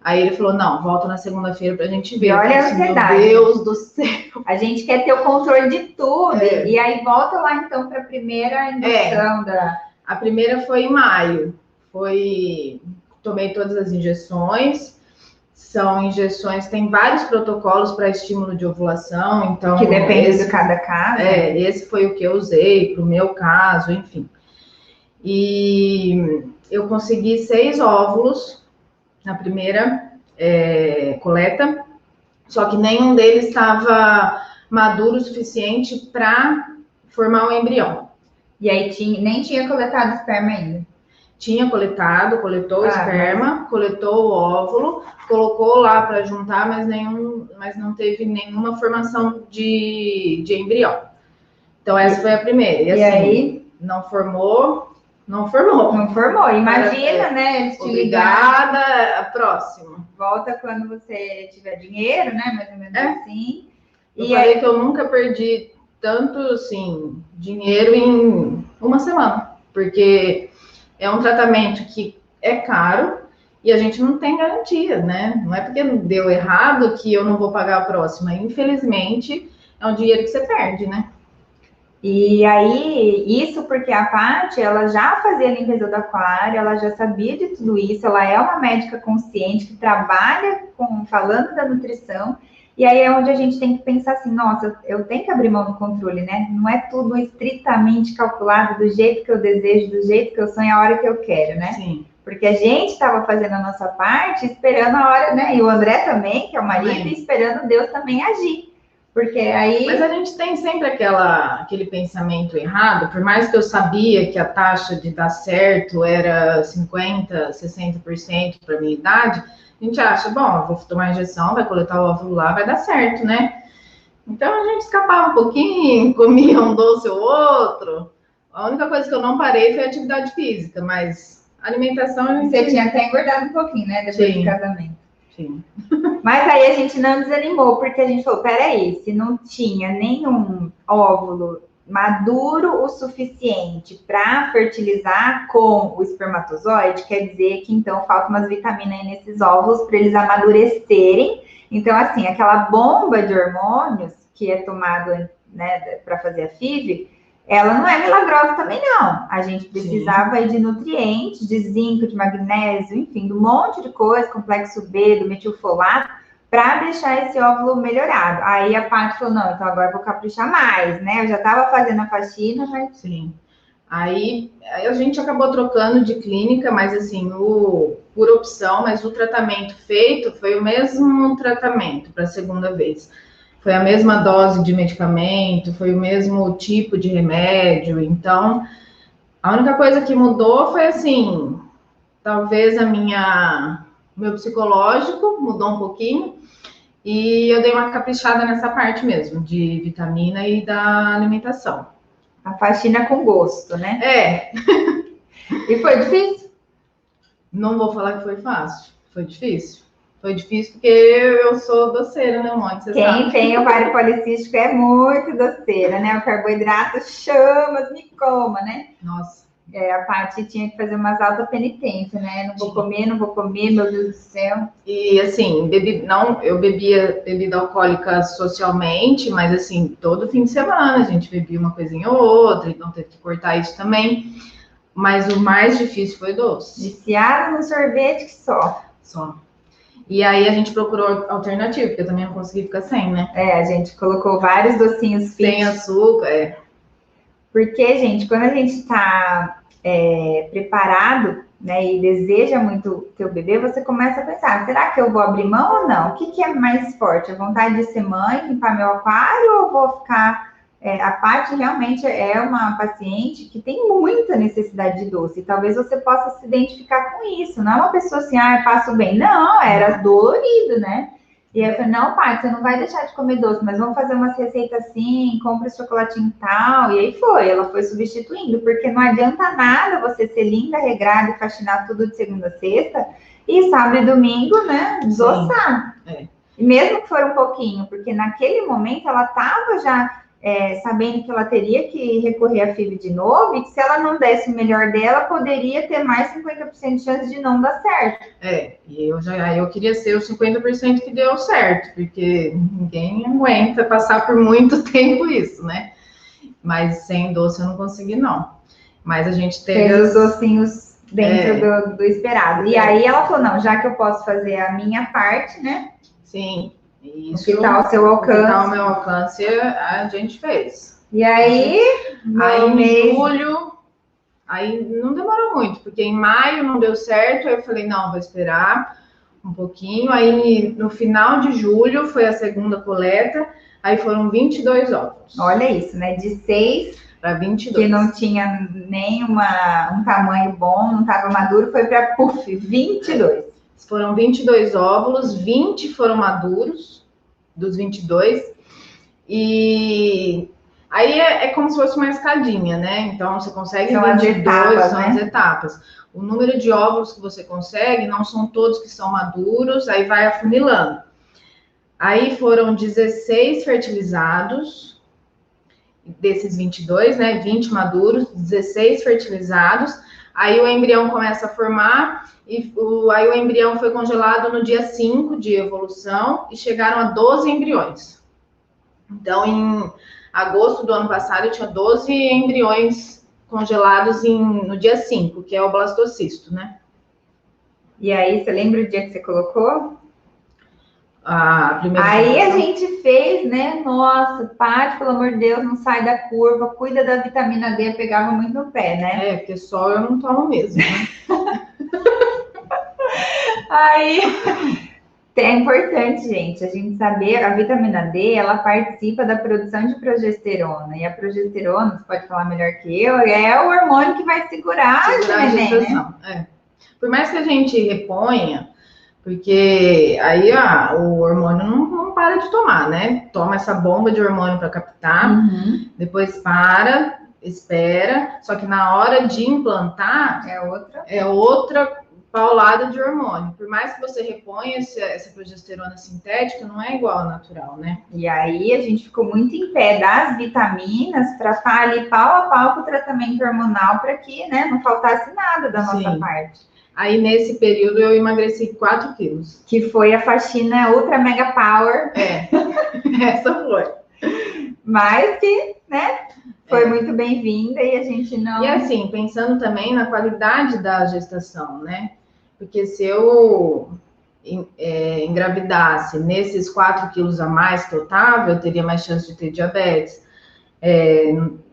Aí ele falou, não, volta na segunda-feira pra gente ver. E olha a ansiedade. Meu Deus do céu. A gente quer ter o controle de tudo. E aí volta lá, então, para a primeira indução A primeira foi em maio. Tomei todas as injeções. São injeções, tem vários protocolos para estímulo de ovulação, então... Que depende de cada caso. Esse foi o que eu usei para o meu caso, enfim. E eu consegui 6 óvulos na primeira coleta, só que nenhum deles estava maduro o suficiente para formar um embrião. E aí nem tinha coletado esperma ainda? Tinha coletou o esperma, coletou o óvulo, colocou lá para juntar, mas não teve nenhuma formação de embrião. Então, essa foi a primeira. E assim, aí? Não formou. Imagina, né? Eles te Obrigada, a próxima. Volta quando você tiver dinheiro, né? Mais ou menos assim. Eu falei que eu nunca perdi tanto, assim, dinheiro em uma semana. Porque é um tratamento que é caro e a gente não tem garantia, né? Não é porque deu errado que eu não vou pagar a próxima. Infelizmente, é um dinheiro que você perde, né? E aí, isso porque a Paty, ela já fazia a limpeza do aquário, ela já sabia de tudo isso, ela é uma médica consciente que trabalha falando da nutrição, e aí é onde a gente tem que pensar assim, nossa, eu tenho que abrir mão do controle, né? Não é tudo estritamente calculado do jeito que eu desejo, do jeito que eu sonho, a hora que eu quero, né? Sim. Porque a gente estava fazendo a nossa parte, esperando a hora, né? E o André também, que é o marido, esperando Deus também agir. Porque aí... Mas a gente tem sempre aquele pensamento errado, por mais que eu sabia que a taxa de dar certo era 50%, 60% para minha idade, a gente acha, bom, eu vou tomar injeção, vai coletar o óvulo lá, vai dar certo, né? Então a gente escapava um pouquinho, comia um doce ou outro. A única coisa que eu não parei foi a atividade física, mas alimentação a gente... Você tinha até engordado um pouquinho, né, depois do casamento. Sim. Mas aí a gente não desanimou, porque a gente falou, peraí, se não tinha nenhum óvulo maduro o suficiente para fertilizar com o espermatozoide, quer dizer que então falta umas vitaminas aí nesses óvulos para eles amadurecerem. Então, assim, aquela bomba de hormônios que é tomado, né, para fazer a FIV, ela não é milagrosa também, não. A gente precisava aí de nutrientes, de zinco, de magnésio, enfim, de um monte de coisa, complexo B, do metilfolato, para deixar esse óvulo melhorado. Aí a Paty falou, não, então agora eu vou caprichar mais, né? Eu já estava fazendo a faxina, mas... Sim. Aí a gente acabou trocando de clínica, mas assim, por opção, mas o tratamento feito foi o mesmo tratamento para a segunda vez. Foi a mesma dose de medicamento, foi o mesmo tipo de remédio. Então, a única coisa que mudou foi assim, talvez meu psicológico mudou um pouquinho e eu dei uma caprichada nessa parte mesmo, de vitamina e da alimentação. A faxina com gosto, né? É. E foi difícil? Não vou falar que foi fácil. Foi difícil. Foi difícil porque eu sou doceira, né, Mônica? Quem tem ovário policístico é muito doceira, né? O carboidrato chama, me coma, né? Nossa. A Paty tinha que fazer umas altas penitências, né? Não vou comer, meu Deus do céu. E assim, eu bebia bebida alcoólica socialmente, mas assim, todo fim de semana a gente bebia uma coisinha ou outra, então teve que cortar isso também. Mas o mais difícil foi doce. Viciado no sorvete que só. Só. E aí a gente procurou alternativa, porque eu também não consegui ficar sem, né? A gente colocou vários docinhos sem açúcar, Porque, gente, quando a gente está preparado, né, e deseja muito ter o bebê, você começa a pensar, será que eu vou abrir mão ou não? O que é mais forte? A vontade de ser mãe, limpar meu aquário, ou vou ficar... a Paty realmente é uma paciente que tem muita necessidade de doce. Talvez você possa se identificar com isso. Não é uma pessoa assim, eu passo bem. Não, era dolorido, né? E aí eu falei, não, Paty, você não vai deixar de comer doce, mas vamos fazer umas receitas assim, compra chocolatinho tal. E aí ela foi substituindo, porque não adianta nada você ser linda, regrada e faxinar tudo de segunda a sexta, e sábado e domingo, né, desossar. E mesmo que for um pouquinho, porque naquele momento ela estava já sabendo que ela teria que recorrer à FIV de novo, e que se ela não desse o melhor dela, poderia ter mais 50% de chance de não dar certo. E eu queria ser os 50% que deu certo, porque ninguém aguenta passar por muito tempo isso, né? Mas sem doce eu não consegui, não. Mas a gente teve os docinhos dentro do esperado. E aí ela falou, não, já que eu posso fazer a minha parte, né? Sim. Isso, o que está ao seu alcance. O que está ao meu alcance, a gente fez. E aí, em julho, aí não demorou muito, porque em maio não deu certo, aí eu falei, não, vou esperar um pouquinho. Aí no final de julho foi a segunda coleta, aí foram 22 óvulos. Olha isso, né? De 6 para 22. Que não tinha nem um tamanho bom, não estava maduro, foi para 22. Foram 22 óvulos, 20 foram maduros, dos 22. E aí é como se fosse uma escadinha, né? Então, você consegue... São 22, são as etapas. O número de óvulos que você consegue, não são todos que são maduros, aí vai afunilando. Aí foram 16 fertilizados, desses 22, né? 20 maduros, 16 fertilizados. Aí o embrião começa a formar... aí o embrião foi congelado no dia 5 de evolução e chegaram a 12 embriões. Então, em agosto do ano passado, eu tinha 12 embriões congelados no dia 5, que é o blastocisto, né? E aí, você lembra o dia que você colocou? Primeira aí a gente fez, né? Nossa, Paty, pelo amor de Deus, não sai da curva, cuida da vitamina D, pegava muito no pé, né? Porque só eu não tomo mesmo, né? Aí É importante, gente, a gente saber, a vitamina D, ela participa da produção de progesterona, e a progesterona, você pode falar melhor que eu, é o hormônio que vai segurar Segurar a neném, gestação. Né? Por mais que a gente reponha, porque aí o hormônio não para de tomar, né? Toma essa bomba de hormônio para captar, depois para, espera, só que na hora de implantar é outra paulada de hormônio. Por mais que você reponha essa progesterona sintética, não é igual à natural, né? E aí a gente ficou muito em pé das vitaminas para estar ali pau a pau com o tratamento hormonal para que, né, não faltasse nada da nossa parte. Aí, nesse período, eu emagreci 4 quilos. Que foi a faxina Ultra Mega Power. Essa foi. Mas que, né, foi muito bem-vinda e a gente não... E assim, pensando também na qualidade da gestação, né? Porque se eu engravidasse nesses 4 quilos a mais que eu tava, eu teria mais chance de ter diabetes.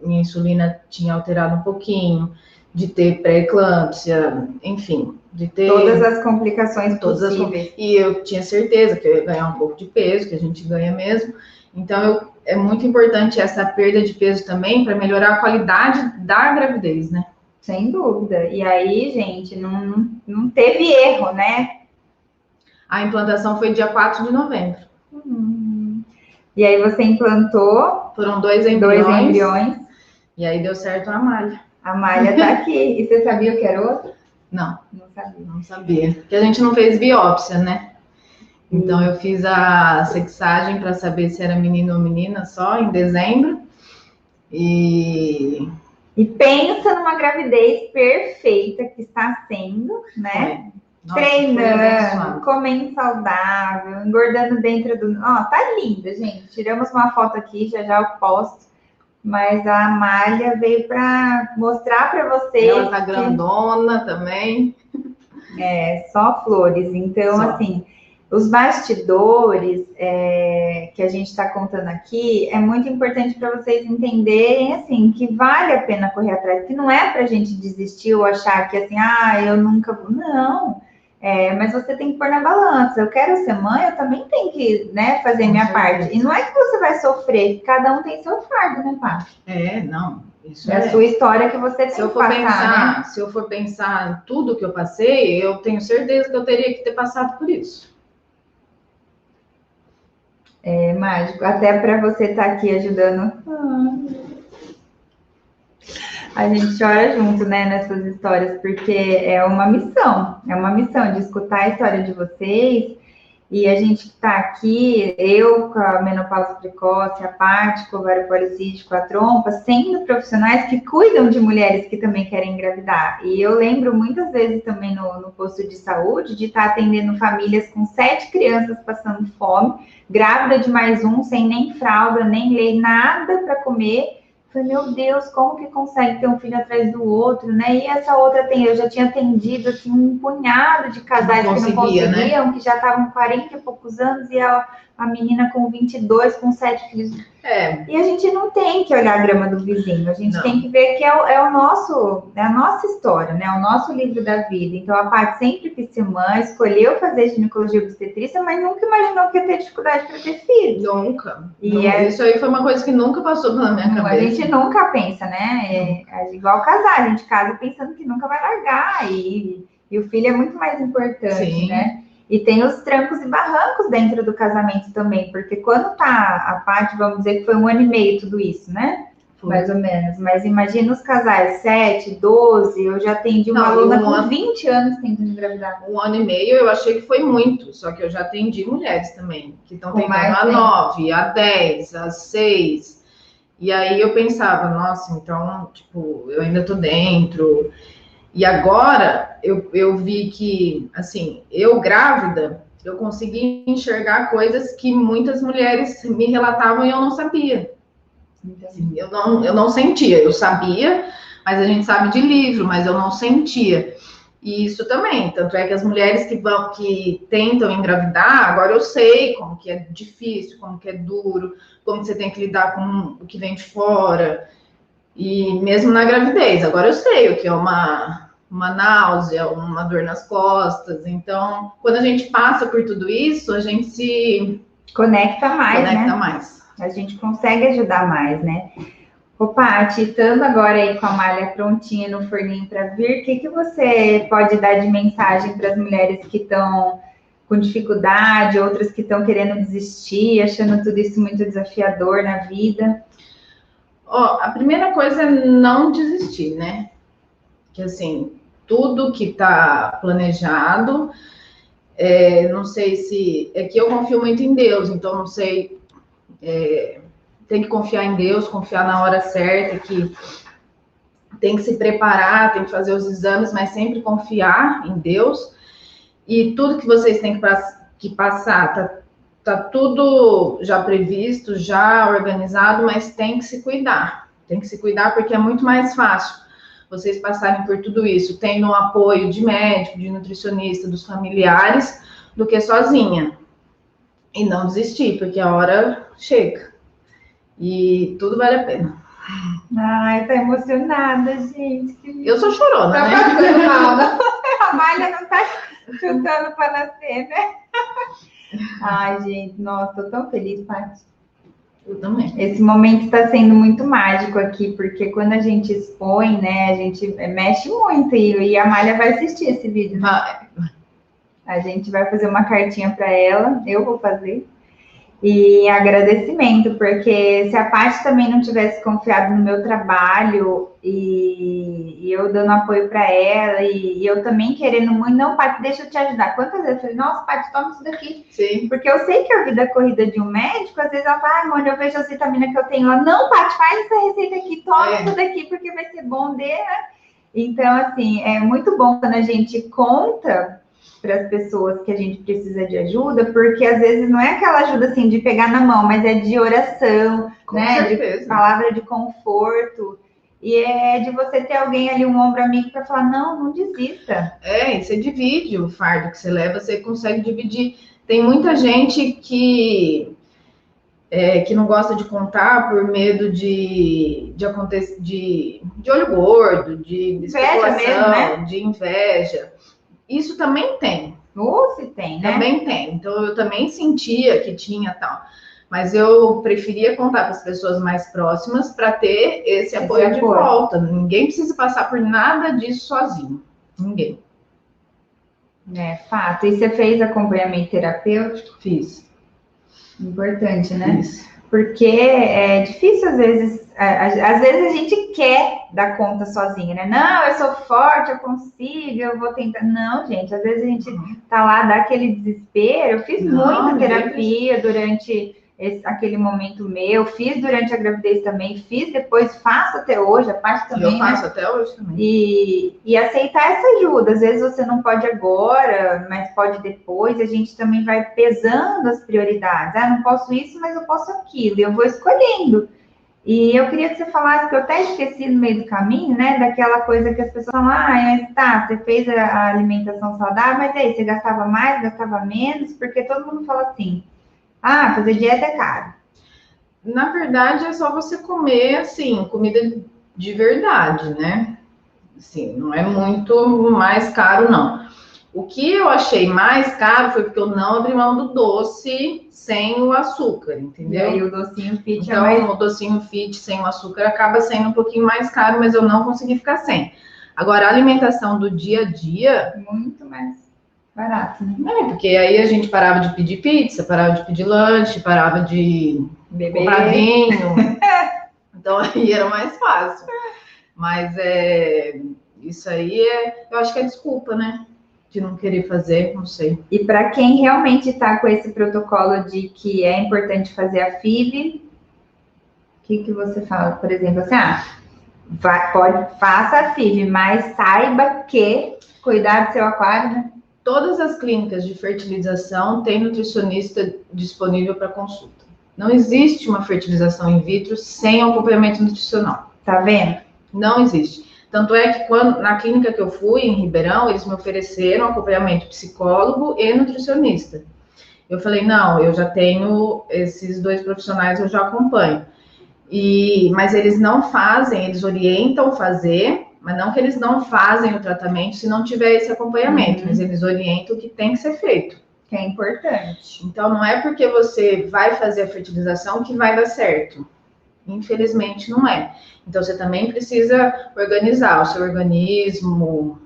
Minha insulina tinha alterado um pouquinho, de ter pré-eclâmpsia, enfim, de ter... Todas as complicações possíveis. E eu tinha certeza que eu ia ganhar um pouco de peso, que a gente ganha mesmo. Então, é muito importante essa perda de peso também para melhorar a qualidade da gravidez, né? Sem dúvida. E aí, gente, não teve erro, né? A implantação foi dia 4 de novembro. E aí você implantou... Foram 2 embriões. E aí deu certo a malha. A malha tá aqui. E você sabia o que era outro? Não. Não sabia. Não sabia. Porque a gente não fez biópsia, né? Então eu fiz a sexagem para saber se era menino ou menina só em dezembro. E pensa numa gravidez perfeita que está sendo, né? Nossa, treinando, comendo saudável, engordando dentro do... tá linda, gente. Tiramos uma foto aqui, já eu posto. Mas a malha veio para mostrar para vocês. Ela tá grandona também. Só flores. Então, assim, os bastidores que a gente está contando aqui é muito importante para vocês entenderem, assim, que vale a pena correr atrás. Que não é para a gente desistir ou achar que, assim, eu nunca vou. Não. Mas você tem que pôr na balança. Eu quero ser mãe, eu também tenho que, né, fazer minha parte. E não é que você vai sofrer, cada um tem seu fardo, né, Pá? Não. Isso é a sua história que você tem que passar, né? Se eu for pensar em tudo que eu passei, eu tenho certeza que eu teria que ter passado por isso. É mágico. Até para você estar aqui ajudando. A gente chora junto, né, nessas histórias, porque é uma missão de escutar a história de vocês, e a gente que está aqui, eu com a menopausa precoce, a Paty com o ovário policístico, a trompa, sendo profissionais que cuidam de mulheres que também querem engravidar. E eu lembro muitas vezes também no posto de saúde, de estar atendendo famílias com 7 crianças passando fome, grávida de mais um, sem nem fralda, nem leite, nada para comer. Falei, meu Deus, como que consegue ter um filho atrás do outro, né? E essa outra eu já tinha atendido assim, um punhado de casais que não conseguiam, né? Que já estavam com 40 e poucos anos, e a menina com 22, com 7 filhos. E a gente não tem que olhar a grama do vizinho, a gente tem que ver que é a nossa história, né? O nosso livro da vida. Então, a Paty sempre quis ser mãe, escolheu fazer ginecologia e obstetrícia, mas nunca imaginou que ia ter dificuldade para ter filho. Nunca. Isso aí foi uma coisa que nunca passou pela minha cabeça. A gente nunca pensa, né? É igual casar, a gente casa pensando que nunca vai largar, e o filho é muito mais importante, né? E tem os trancos e barrancos dentro do casamento também, porque quando tá a Paty, vamos dizer que foi 1 ano e meio tudo isso, né? Foi. Mais ou menos. Mas imagina os casais 7, 12, eu já atendi uma aluna com 20 anos tentando engravidar. 1 ano e meio eu achei que foi muito, só que eu já atendi mulheres também, que estão tentando a 9, a 10, a 6. E aí eu pensava, nossa, então, tipo, eu ainda tô dentro. E agora eu vi que, assim, eu grávida, eu consegui enxergar coisas que muitas mulheres me relatavam e eu não sabia. Assim, eu não sentia, eu sabia, mas a gente sabe de livro, mas eu não sentia. E isso também, tanto é que as mulheres que tentam engravidar, agora eu sei como que é difícil, como que é duro, como que você tem que lidar com o que vem de fora. E mesmo na gravidez, agora eu sei o que é uma uma náusea, uma dor nas costas. Então, quando a gente passa por tudo isso, a gente se conecta mais, conecta né? mais. A gente consegue ajudar mais, né? Ô, Paty, estando agora aí com a malha prontinha no forninho para vir, o que você pode dar de mensagem para as mulheres que estão com dificuldade, outras que estão querendo desistir, achando tudo isso muito desafiador na vida? Ó, a primeira coisa é não desistir, né? Que assim, tudo que está planejado, não sei se... É que eu confio muito em Deus, então não sei... tem que confiar em Deus, confiar na hora certa, que tem que se preparar, tem que fazer os exames, mas sempre confiar em Deus. E tudo que vocês têm que passar, tá tudo já previsto, já organizado, mas tem que se cuidar. Tem que se cuidar porque é muito mais fácil vocês passarem por tudo isso, tendo um apoio de médico, de nutricionista, dos familiares, do que sozinha. E não desistir, porque a hora chega. E tudo vale a pena. Ai, tá emocionada, gente. Eu sou chorona, tá né? passando mal, não? A malha não tá chutando para nascer, né? Ai, gente, nossa, tô tão feliz, Paty. Eu também. Esse momento está sendo muito mágico aqui, porque quando a gente expõe, né, a gente mexe muito e a Malha vai assistir esse vídeo. Vai. A gente vai fazer uma cartinha para ela, eu vou fazer. E agradecimento, porque se a Paty também não tivesse confiado no meu trabalho e eu dando apoio para ela e eu também querendo muito, não, Paty, deixa eu te ajudar. Quantas vezes eu falei, nossa, Paty, toma isso daqui. Sim. Porque eu sei que a vida corrida de um médico, às vezes ela fala, ai, mano, eu vejo a vitamina que eu tenho lá. Não, Paty, faz essa receita aqui, toma isso daqui, porque vai ser bom de, né? Então, assim, é muito bom quando a gente conta para as pessoas que a gente precisa de ajuda, porque às vezes não é aquela ajuda assim de pegar na mão, mas é de oração, Com né? certeza. De palavra de conforto. E é de você ter alguém ali, um ombro amigo, para falar, não desista. E você divide o fardo que você leva, você consegue dividir. Tem muita gente que não gosta de contar por medo de acontecer, de olho gordo, de especulação, mesmo, né? de inveja. Isso também tem. Se tem, né? Também tem. Então, eu também sentia que tinha tal. Mas eu preferia contar para as pessoas mais próximas para ter esse apoio de volta. Ninguém precisa passar por nada disso sozinho. Ninguém. Fato. E você fez acompanhamento terapêutico? Fiz. Importante, né? Fiz. Porque é difícil, às vezes a gente quer dar conta sozinha, né? Não, eu sou forte, eu consigo, eu vou tentar. Não, gente, às vezes a gente tá lá, dá aquele desespero. Eu fiz muita terapia durante aquele momento meu, fiz durante a gravidez também, fiz depois, faço até hoje, a parte também. Eu faço até hoje também. E aceitar essa ajuda. Às vezes você não pode agora, mas pode depois. A gente também vai pesando as prioridades. Ah, não posso isso, mas eu posso aquilo. Eu vou escolhendo. E eu queria que você falasse, que eu até esqueci no meio do caminho, né? Daquela coisa que as pessoas falam, mas tá, você fez a alimentação saudável, mas aí, você gastava mais, gastava menos? Porque todo mundo fala assim, fazer dieta é caro. Na verdade, é só você comer, assim, comida de verdade, né? Assim, não é muito mais caro, não. O que eu achei mais caro foi porque eu não abri mão do doce sem o açúcar, entendeu? E aí o docinho fit então, o docinho fit sem o açúcar acaba sendo um pouquinho mais caro, mas eu não consegui ficar sem. Agora, a alimentação do dia a dia... muito mais barato, né? Porque aí a gente parava de pedir pizza, parava de pedir lanche, parava de comprar vinho. Então, aí era mais fácil. Mas isso aí eu acho que é desculpa, né? De não querer fazer, não sei. E para quem realmente está com esse protocolo de que é importante fazer a FIV, o que você fala? Por exemplo, assim, faça a FIV, mas saiba que cuidar do seu aquário, né? Todas as clínicas de fertilização têm nutricionista disponível para consulta. Não existe uma fertilização in vitro sem acompanhamento nutricional. Tá vendo? Não existe. Tanto é que na clínica que eu fui, em Ribeirão, eles me ofereceram acompanhamento psicólogo e nutricionista. Eu falei, não, eu já tenho esses 2 profissionais, eu já acompanho. Mas eles não fazem, eles orientam fazer, Mas não que eles não fazem o tratamento se não tiver esse acompanhamento, mas eles orientam o que tem que ser feito. Que é importante. Então, não é porque você vai fazer a fertilização que vai dar certo. Infelizmente, não é. Então, você também precisa organizar o seu organismo,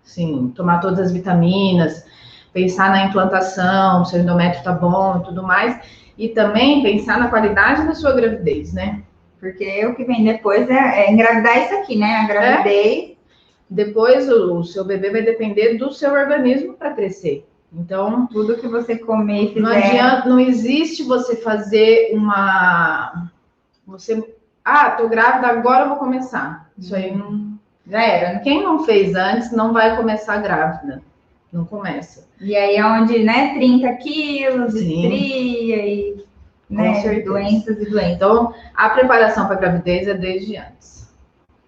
assim, tomar todas as vitaminas, pensar na implantação, se o endométrio tá bom e tudo mais, e também pensar na qualidade da sua gravidez, né? Porque o que vem depois é engravidar isso aqui, né? A gravidez. Depois o seu bebê vai depender do seu organismo para crescer. Então, tudo que você comer e fizer. Não adianta, não existe você fazer tô grávida, agora eu vou começar. Isso aí não. Já era. Quem não fez antes não vai começar grávida. Não começa. E aí é onde, né, 30 quilos, estria e né, doenças e doenças. Então, a preparação para a gravidez é desde antes.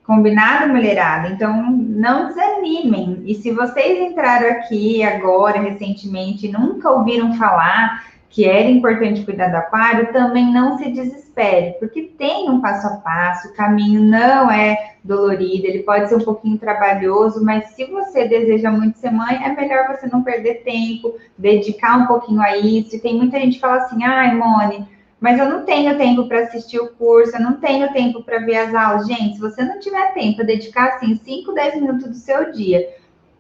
Combinado, mulherada? Então, não desanimem. E se vocês entraram aqui agora, recentemente, e nunca ouviram falar que era importante cuidar do aquário, também não se desespere, porque tem um passo a passo, o caminho não é dolorido, ele pode ser um pouquinho trabalhoso, mas se você deseja muito ser mãe, é melhor você não perder tempo, dedicar um pouquinho a isso. E tem muita gente que fala assim, ai, Mone, mas eu não tenho tempo para assistir o curso, eu não tenho tempo para ver as aulas. Gente, se você não tiver tempo para dedicar, assim, 5, 10 minutos do seu dia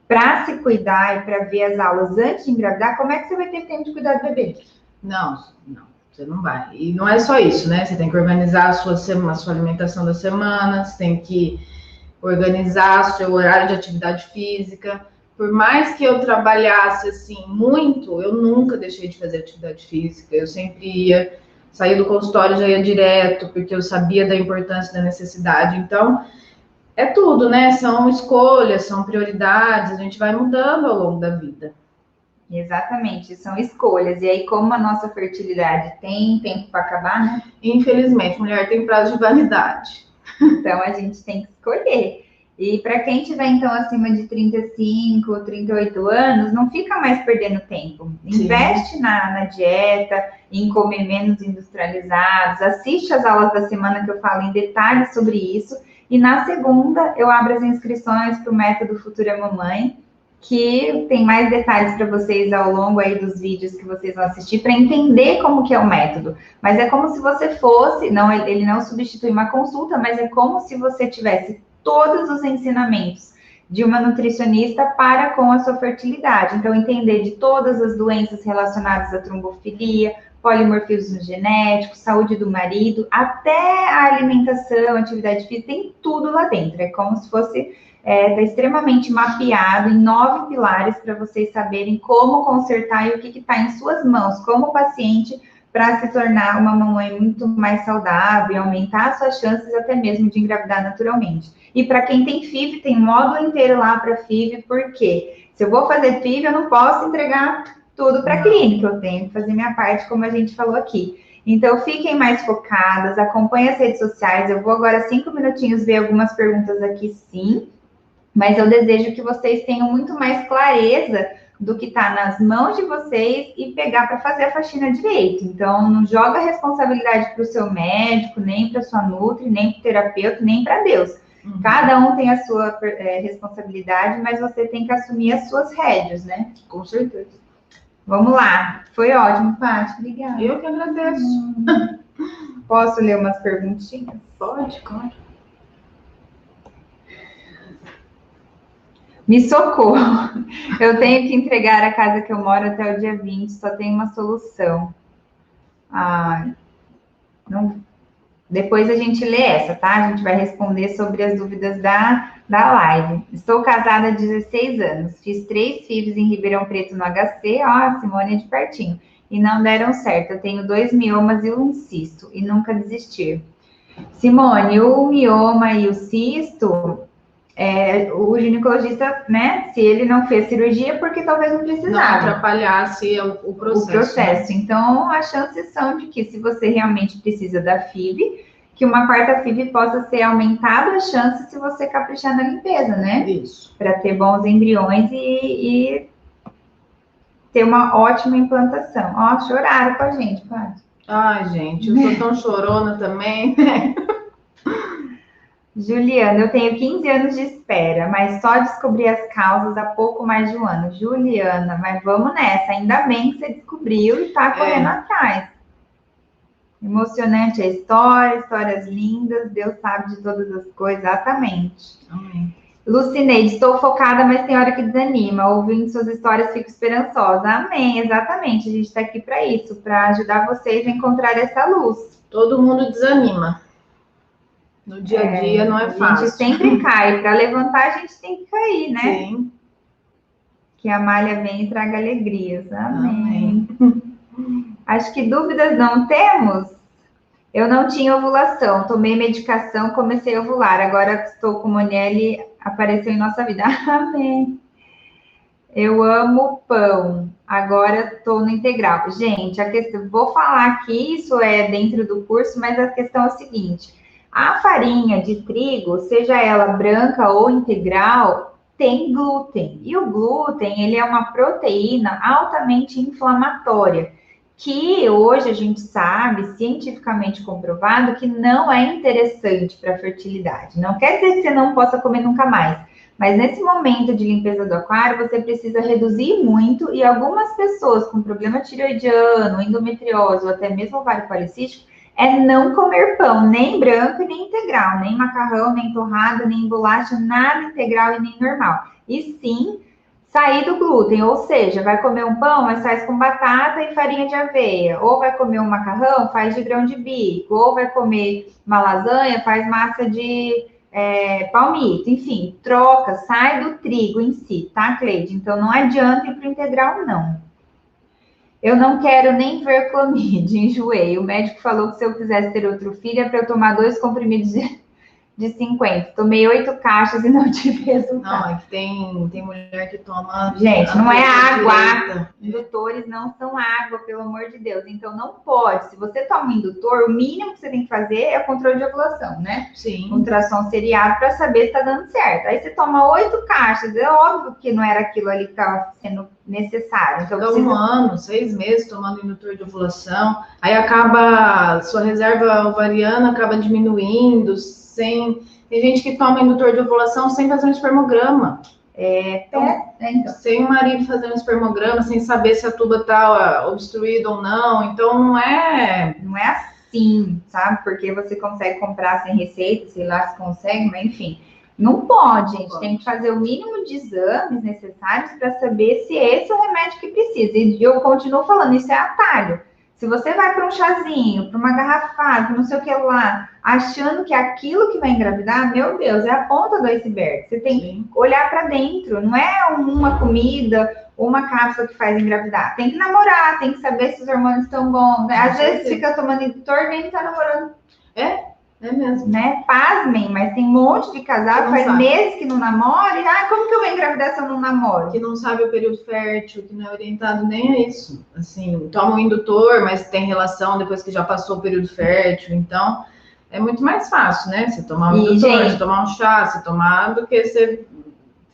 para se cuidar e para ver as aulas antes de engravidar, como é que você vai ter tempo de cuidar do bebê? Não, você não vai. E não é só isso, né? Você tem que organizar a sua alimentação da semana, você tem que organizar o seu horário de atividade física. Por mais que eu trabalhasse, assim, muito, eu nunca deixei de fazer atividade física. Eu sempre ia, saía do consultório, já ia direto, porque eu sabia da importância, da necessidade. Então, é tudo, né? São escolhas, são prioridades, a gente vai mudando ao longo da vida. Exatamente, são escolhas. E aí, como a nossa fertilidade tem tempo para acabar, né? Infelizmente, mulher tem prazo de validade. Então, a gente tem que escolher. E para quem tiver, então, acima de 35, 38 anos, não fica mais perdendo tempo. Investe na dieta, em comer menos industrializados, assiste as aulas da semana que eu falo em detalhes sobre isso. E na segunda, eu abro as inscrições para o método Futura Mamãe, que tem mais detalhes para vocês ao longo aí dos vídeos que vocês vão assistir para entender como que é o método. Mas é como se você fosse, não, ele não substitui uma consulta, mas é como se você tivesse todos os ensinamentos de uma nutricionista para com a sua fertilidade. Então, entender de todas as doenças relacionadas à trombofilia, polimorfismo genético, saúde do marido, até a alimentação, atividade física, tem tudo lá dentro. É como se fosse está extremamente mapeado em 9 pilares para vocês saberem como consertar e o que está em suas mãos, como paciente, para se tornar uma mamãe muito mais saudável e aumentar suas chances até mesmo de engravidar naturalmente. E para quem tem FIV, tem um módulo inteiro lá para FIV, porque se eu vou fazer FIV, eu não posso entregar tudo para a clínica, eu tenho que fazer minha parte, como a gente falou aqui. Então, fiquem mais focadas, acompanhem as redes sociais. Eu vou agora 5 minutinhos ver algumas perguntas aqui, sim. Mas eu desejo que vocês tenham muito mais clareza do que está nas mãos de vocês e pegar para fazer a faxina direito. Então, não joga a responsabilidade para o seu médico, nem para sua nutri, nem para o terapeuta, nem para Deus. Cada um tem a sua responsabilidade, mas você tem que assumir as suas rédeas, né? Com certeza. Vamos lá. Foi ótimo, Paty. Obrigada. Eu que agradeço. Posso ler umas perguntinhas? Pode, claro. Me socorro. Eu tenho que entregar a casa que eu moro até o dia 20, só tem uma solução. Não. Depois a gente lê essa, tá? A gente vai responder sobre as dúvidas da live. Estou casada há 16 anos. Fiz 3 FIVs em Ribeirão Preto no HC. Ó, Simone é de pertinho. E não deram certo. Eu tenho 2 miomas e um cisto. E nunca desistir. Simone, o mioma e o cisto... o ginecologista, né, se ele não fez cirurgia, porque talvez não precisava. Não atrapalhasse o processo. O processo. Né? Então, as chances são de que, se você realmente precisa da FIV, que uma quarta FIV possa ser aumentada a chance se você caprichar na limpeza, né? Isso. Para ter bons embriões e ter uma ótima implantação. Ó, choraram com a gente, Paty. Ai, gente, eu sou tão chorona também, né? Juliana, eu tenho 15 anos de espera, mas só descobri as causas há pouco mais de um ano. Juliana, mas vamos nessa. Ainda bem que você descobriu e está correndo atrás. Emocionante a história, histórias lindas, Deus sabe de todas as coisas, exatamente. Amém. Lucineide, estou focada, mas tem hora que desanima. Ouvindo suas histórias, fico esperançosa. Amém, exatamente. A gente está aqui para isso, para ajudar vocês a encontrar essa luz. Todo mundo desanima. No dia a dia não é fácil. A gente sempre cai. Para levantar, a gente tem que cair, né? Sim. Que a malha venha e traga alegrias. Amém. Acho que dúvidas não temos. Eu não tinha ovulação, tomei medicação, comecei a ovular. Agora estou com Monielle, apareceu em nossa vida. Amém. Eu amo pão. Agora estou no integral. Gente, a questão, vou falar aqui, isso é dentro do curso, mas a questão é o seguinte: a farinha de trigo, seja ela branca ou integral, tem glúten. E o glúten, ele é uma proteína altamente inflamatória, que hoje a gente sabe, cientificamente comprovado, que não é interessante para a fertilidade. Não quer dizer que você não possa comer nunca mais. Mas nesse momento de limpeza do aquário, você precisa reduzir muito, e algumas pessoas com problema tireoidiano, endometriose ou até mesmo ovário policístico, é não comer pão, nem branco e nem integral, nem macarrão, nem torrado, nem bolacha, nada integral e nem normal. E sim, sair do glúten, ou seja, vai comer um pão, mas faz com batata e farinha de aveia, ou vai comer um macarrão, faz de grão de bico, ou vai comer uma lasanha, faz massa de palmito, enfim, troca, sai do trigo em si, tá, Cleide? Então não adianta ir para o integral, não. Eu não quero nem ver clomídia, enjoei. O médico falou que se eu quisesse ter outro filho é para eu tomar 2 comprimidos de 50. Tomei 8 caixas e não tive resultado. Não, é que tem mulher que toma... Gente, não é água. Indutores não são água, pelo amor de Deus. Então, não pode. Se você toma um indutor, o mínimo que você tem que fazer é o controle de ovulação, né? Sim. Ultrassom seriado para saber se tá dando certo. Aí você toma 8 caixas. É óbvio que não era aquilo ali que estava sendo necessário. Então, precisa... 1 ano, 6 meses tomando indutor de ovulação. Aí acaba... Sua reserva ovariana acaba diminuindo... Tem gente que toma indutor de ovulação sem fazer um espermograma. Então. Sem o marido fazer um espermograma, sem saber se a tuba está obstruída ou não. Então, não é assim, sabe? Porque você consegue comprar sem receita, sei lá se consegue, mas enfim. Não pode, gente. Tem que fazer o mínimo de exames necessários para saber se esse é o remédio que precisa. E eu continuo falando, isso é atalho. Se você vai para um chazinho, para uma garrafada, não sei o que lá, achando que é aquilo que vai engravidar, meu Deus, é a ponta do iceberg. Você tem que olhar para dentro. Não é uma comida ou uma cápsula que faz engravidar. Tem que namorar, tem que saber se os hormônios estão bons. Né? Às vezes fica tomando indutor e nem tá namorando. É mesmo. Né? Pasmem, mas tem um monte de casal que faz meses que não namora e como que eu vou engravidar se eu não namoro? Que não sabe o período fértil, que não é orientado nem a isso. Assim, toma um indutor, mas tem relação depois que já passou o período fértil. Então, é muito mais fácil, né? Você tomar um indutor, você tomar um chá, você tomar do que você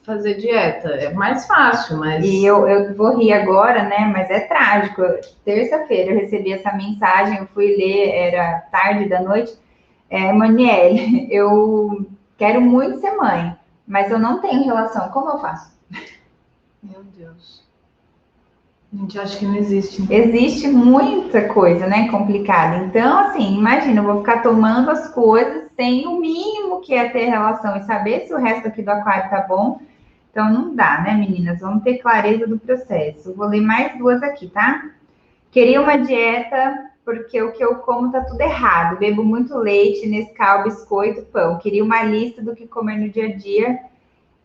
fazer dieta. É mais fácil, mas... E eu vou rir agora, né? Mas é trágico. Terça-feira eu recebi essa mensagem, eu fui ler, era tarde da noite. Monielle, eu quero muito ser mãe, mas eu não tenho relação. Como eu faço? Meu Deus. A gente acha que não existe. Existe muita coisa, né? Complicada. Então, assim, imagina, eu vou ficar tomando as coisas sem o mínimo que é ter relação e saber se o resto aqui do aquário tá bom. Então, não dá, né, meninas? Vamos ter clareza do processo. Vou ler mais 2 aqui, tá? Queria uma dieta... porque o que eu como tá tudo errado. Bebo muito leite, Nescau, biscoito, pão. Queria uma lista do que comer no dia a dia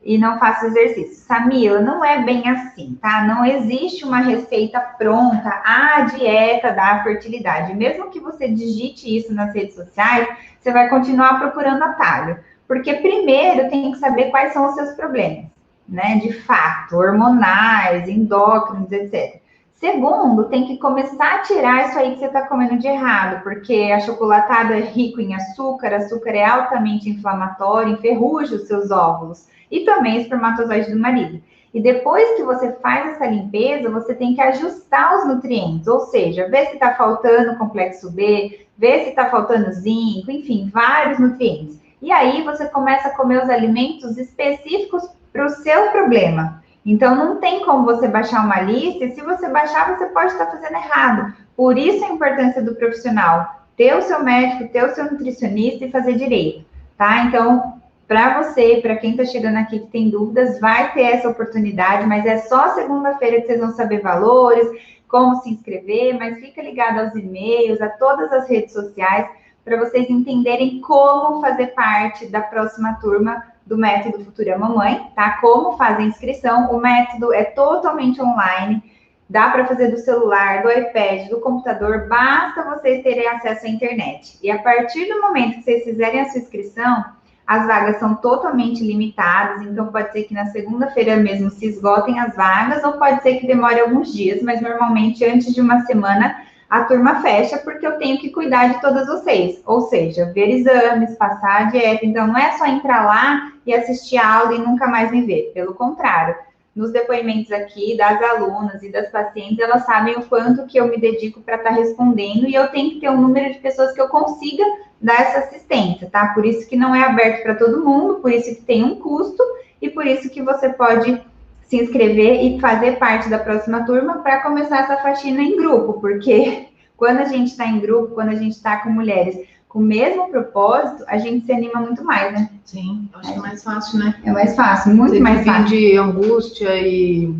e não faço exercício. Samila, não é bem assim, tá? Não existe uma receita pronta, a dieta da fertilidade. Mesmo que você digite isso nas redes sociais, você vai continuar procurando atalho. Porque primeiro tem que saber quais são os seus problemas, né? De fato, hormonais, endócrinos, etc. Segundo, tem que começar a tirar isso aí que você está comendo de errado, porque a chocolatada é rico em açúcar, açúcar é altamente inflamatório, enferruja os seus óvulos e também o espermatozoide do marido. E depois que você faz essa limpeza, você tem que ajustar os nutrientes, ou seja, ver se está faltando complexo B, ver se está faltando zinco, enfim, vários nutrientes. E aí você começa a comer os alimentos específicos para o seu problema. Então, não tem como você baixar uma lista, e se você baixar, você pode estar fazendo errado. Por isso a importância do profissional. Ter o seu médico, ter o seu nutricionista e fazer direito, tá? Então, para você, para quem está chegando aqui que tem dúvidas, vai ter essa oportunidade, mas é só segunda-feira que vocês vão saber valores, como se inscrever, mas fica ligado aos e-mails, a todas as redes sociais, para vocês entenderem como fazer parte da próxima turma do método Futura Mamãe, tá? Como fazer a inscrição. O método é totalmente online, dá para fazer do celular, do iPad, do computador, basta vocês terem acesso à internet. E a partir do momento que vocês fizerem a sua inscrição, as vagas são totalmente limitadas, então pode ser que na segunda-feira mesmo se esgotem as vagas, ou pode ser que demore alguns dias, mas normalmente antes de uma semana a turma fecha, porque eu tenho que cuidar de todas vocês, ou seja, ver exames, passar a dieta. Então não é só entrar lá e assistir a aula e nunca mais me ver, pelo contrário. Nos depoimentos aqui das alunas e das pacientes, elas sabem o quanto que eu me dedico para estar respondendo, e eu tenho que ter um número de pessoas que eu consiga dar essa assistência, tá? Por isso que não é aberto para todo mundo, por isso que tem um custo, e por isso que você pode se inscrever e fazer parte da próxima turma para começar essa faxina em grupo, porque quando a gente está em grupo, quando a gente está com mulheres com o mesmo propósito, a gente se anima muito mais, né? Sim, acho que é mais fácil, né? É mais fácil, muito mais fácil. De angústia e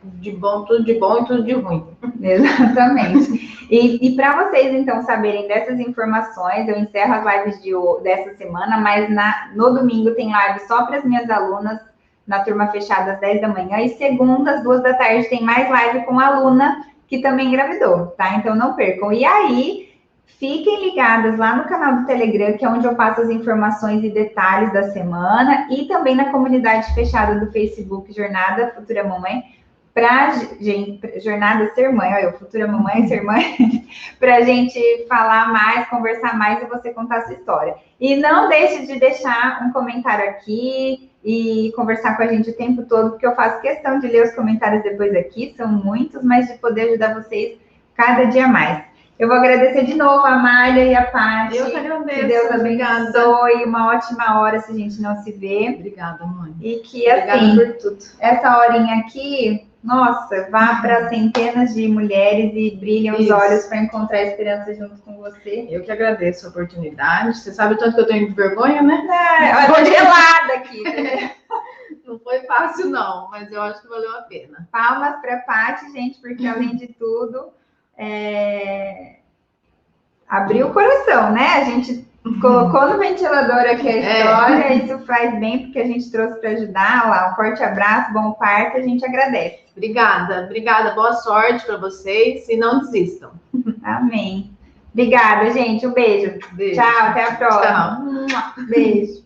de bom, tudo de bom e tudo de ruim. Exatamente. E para vocês, então, saberem dessas informações, eu encerro as lives dessa semana, mas no domingo tem live só para as minhas alunas, na turma fechada às 10 da manhã, e segunda, às 2 da tarde, tem mais live com a aluna que também engravidou, tá? Então, não percam. E aí, fiquem ligadas lá no canal do Telegram, que é onde eu passo as informações e detalhes da semana, e também na comunidade fechada do Facebook Jornada Futura Mamãe, para Jornada Ser Mãe, olha, Futura Mamãe Ser Mãe, para a gente falar mais, conversar mais e você contar a sua história. E não deixe de deixar um comentário aqui e conversar com a gente o tempo todo, porque eu faço questão de ler os comentários depois aqui, são muitos, mas de poder ajudar vocês cada dia mais. Eu vou agradecer de novo a Amália e a Paty. Eu que agradeço. Que Deus abençoe. Uma ótima hora se a gente não se vê. Obrigada, mãe. E que, assim, por tudo. Essa horinha aqui, nossa, vá para centenas de mulheres e brilhem os olhos para encontrar a esperança junto com você. Eu que agradeço a oportunidade. Você sabe o tanto que eu tenho de vergonha, né? É, eu tô gelada aqui. Não foi fácil, não, mas eu acho que valeu a pena. Palmas para a Paty, gente, porque além de tudo, abriu o coração, né? A gente colocou no ventilador aqui a história, isso faz bem, porque a gente trouxe para ajudar. Lá, um forte abraço, bom parto, a gente agradece. Obrigada, boa sorte para vocês e não desistam. Amém. Obrigada, gente. Um beijo. Beijo. Tchau, até a próxima. Tchau. Beijo.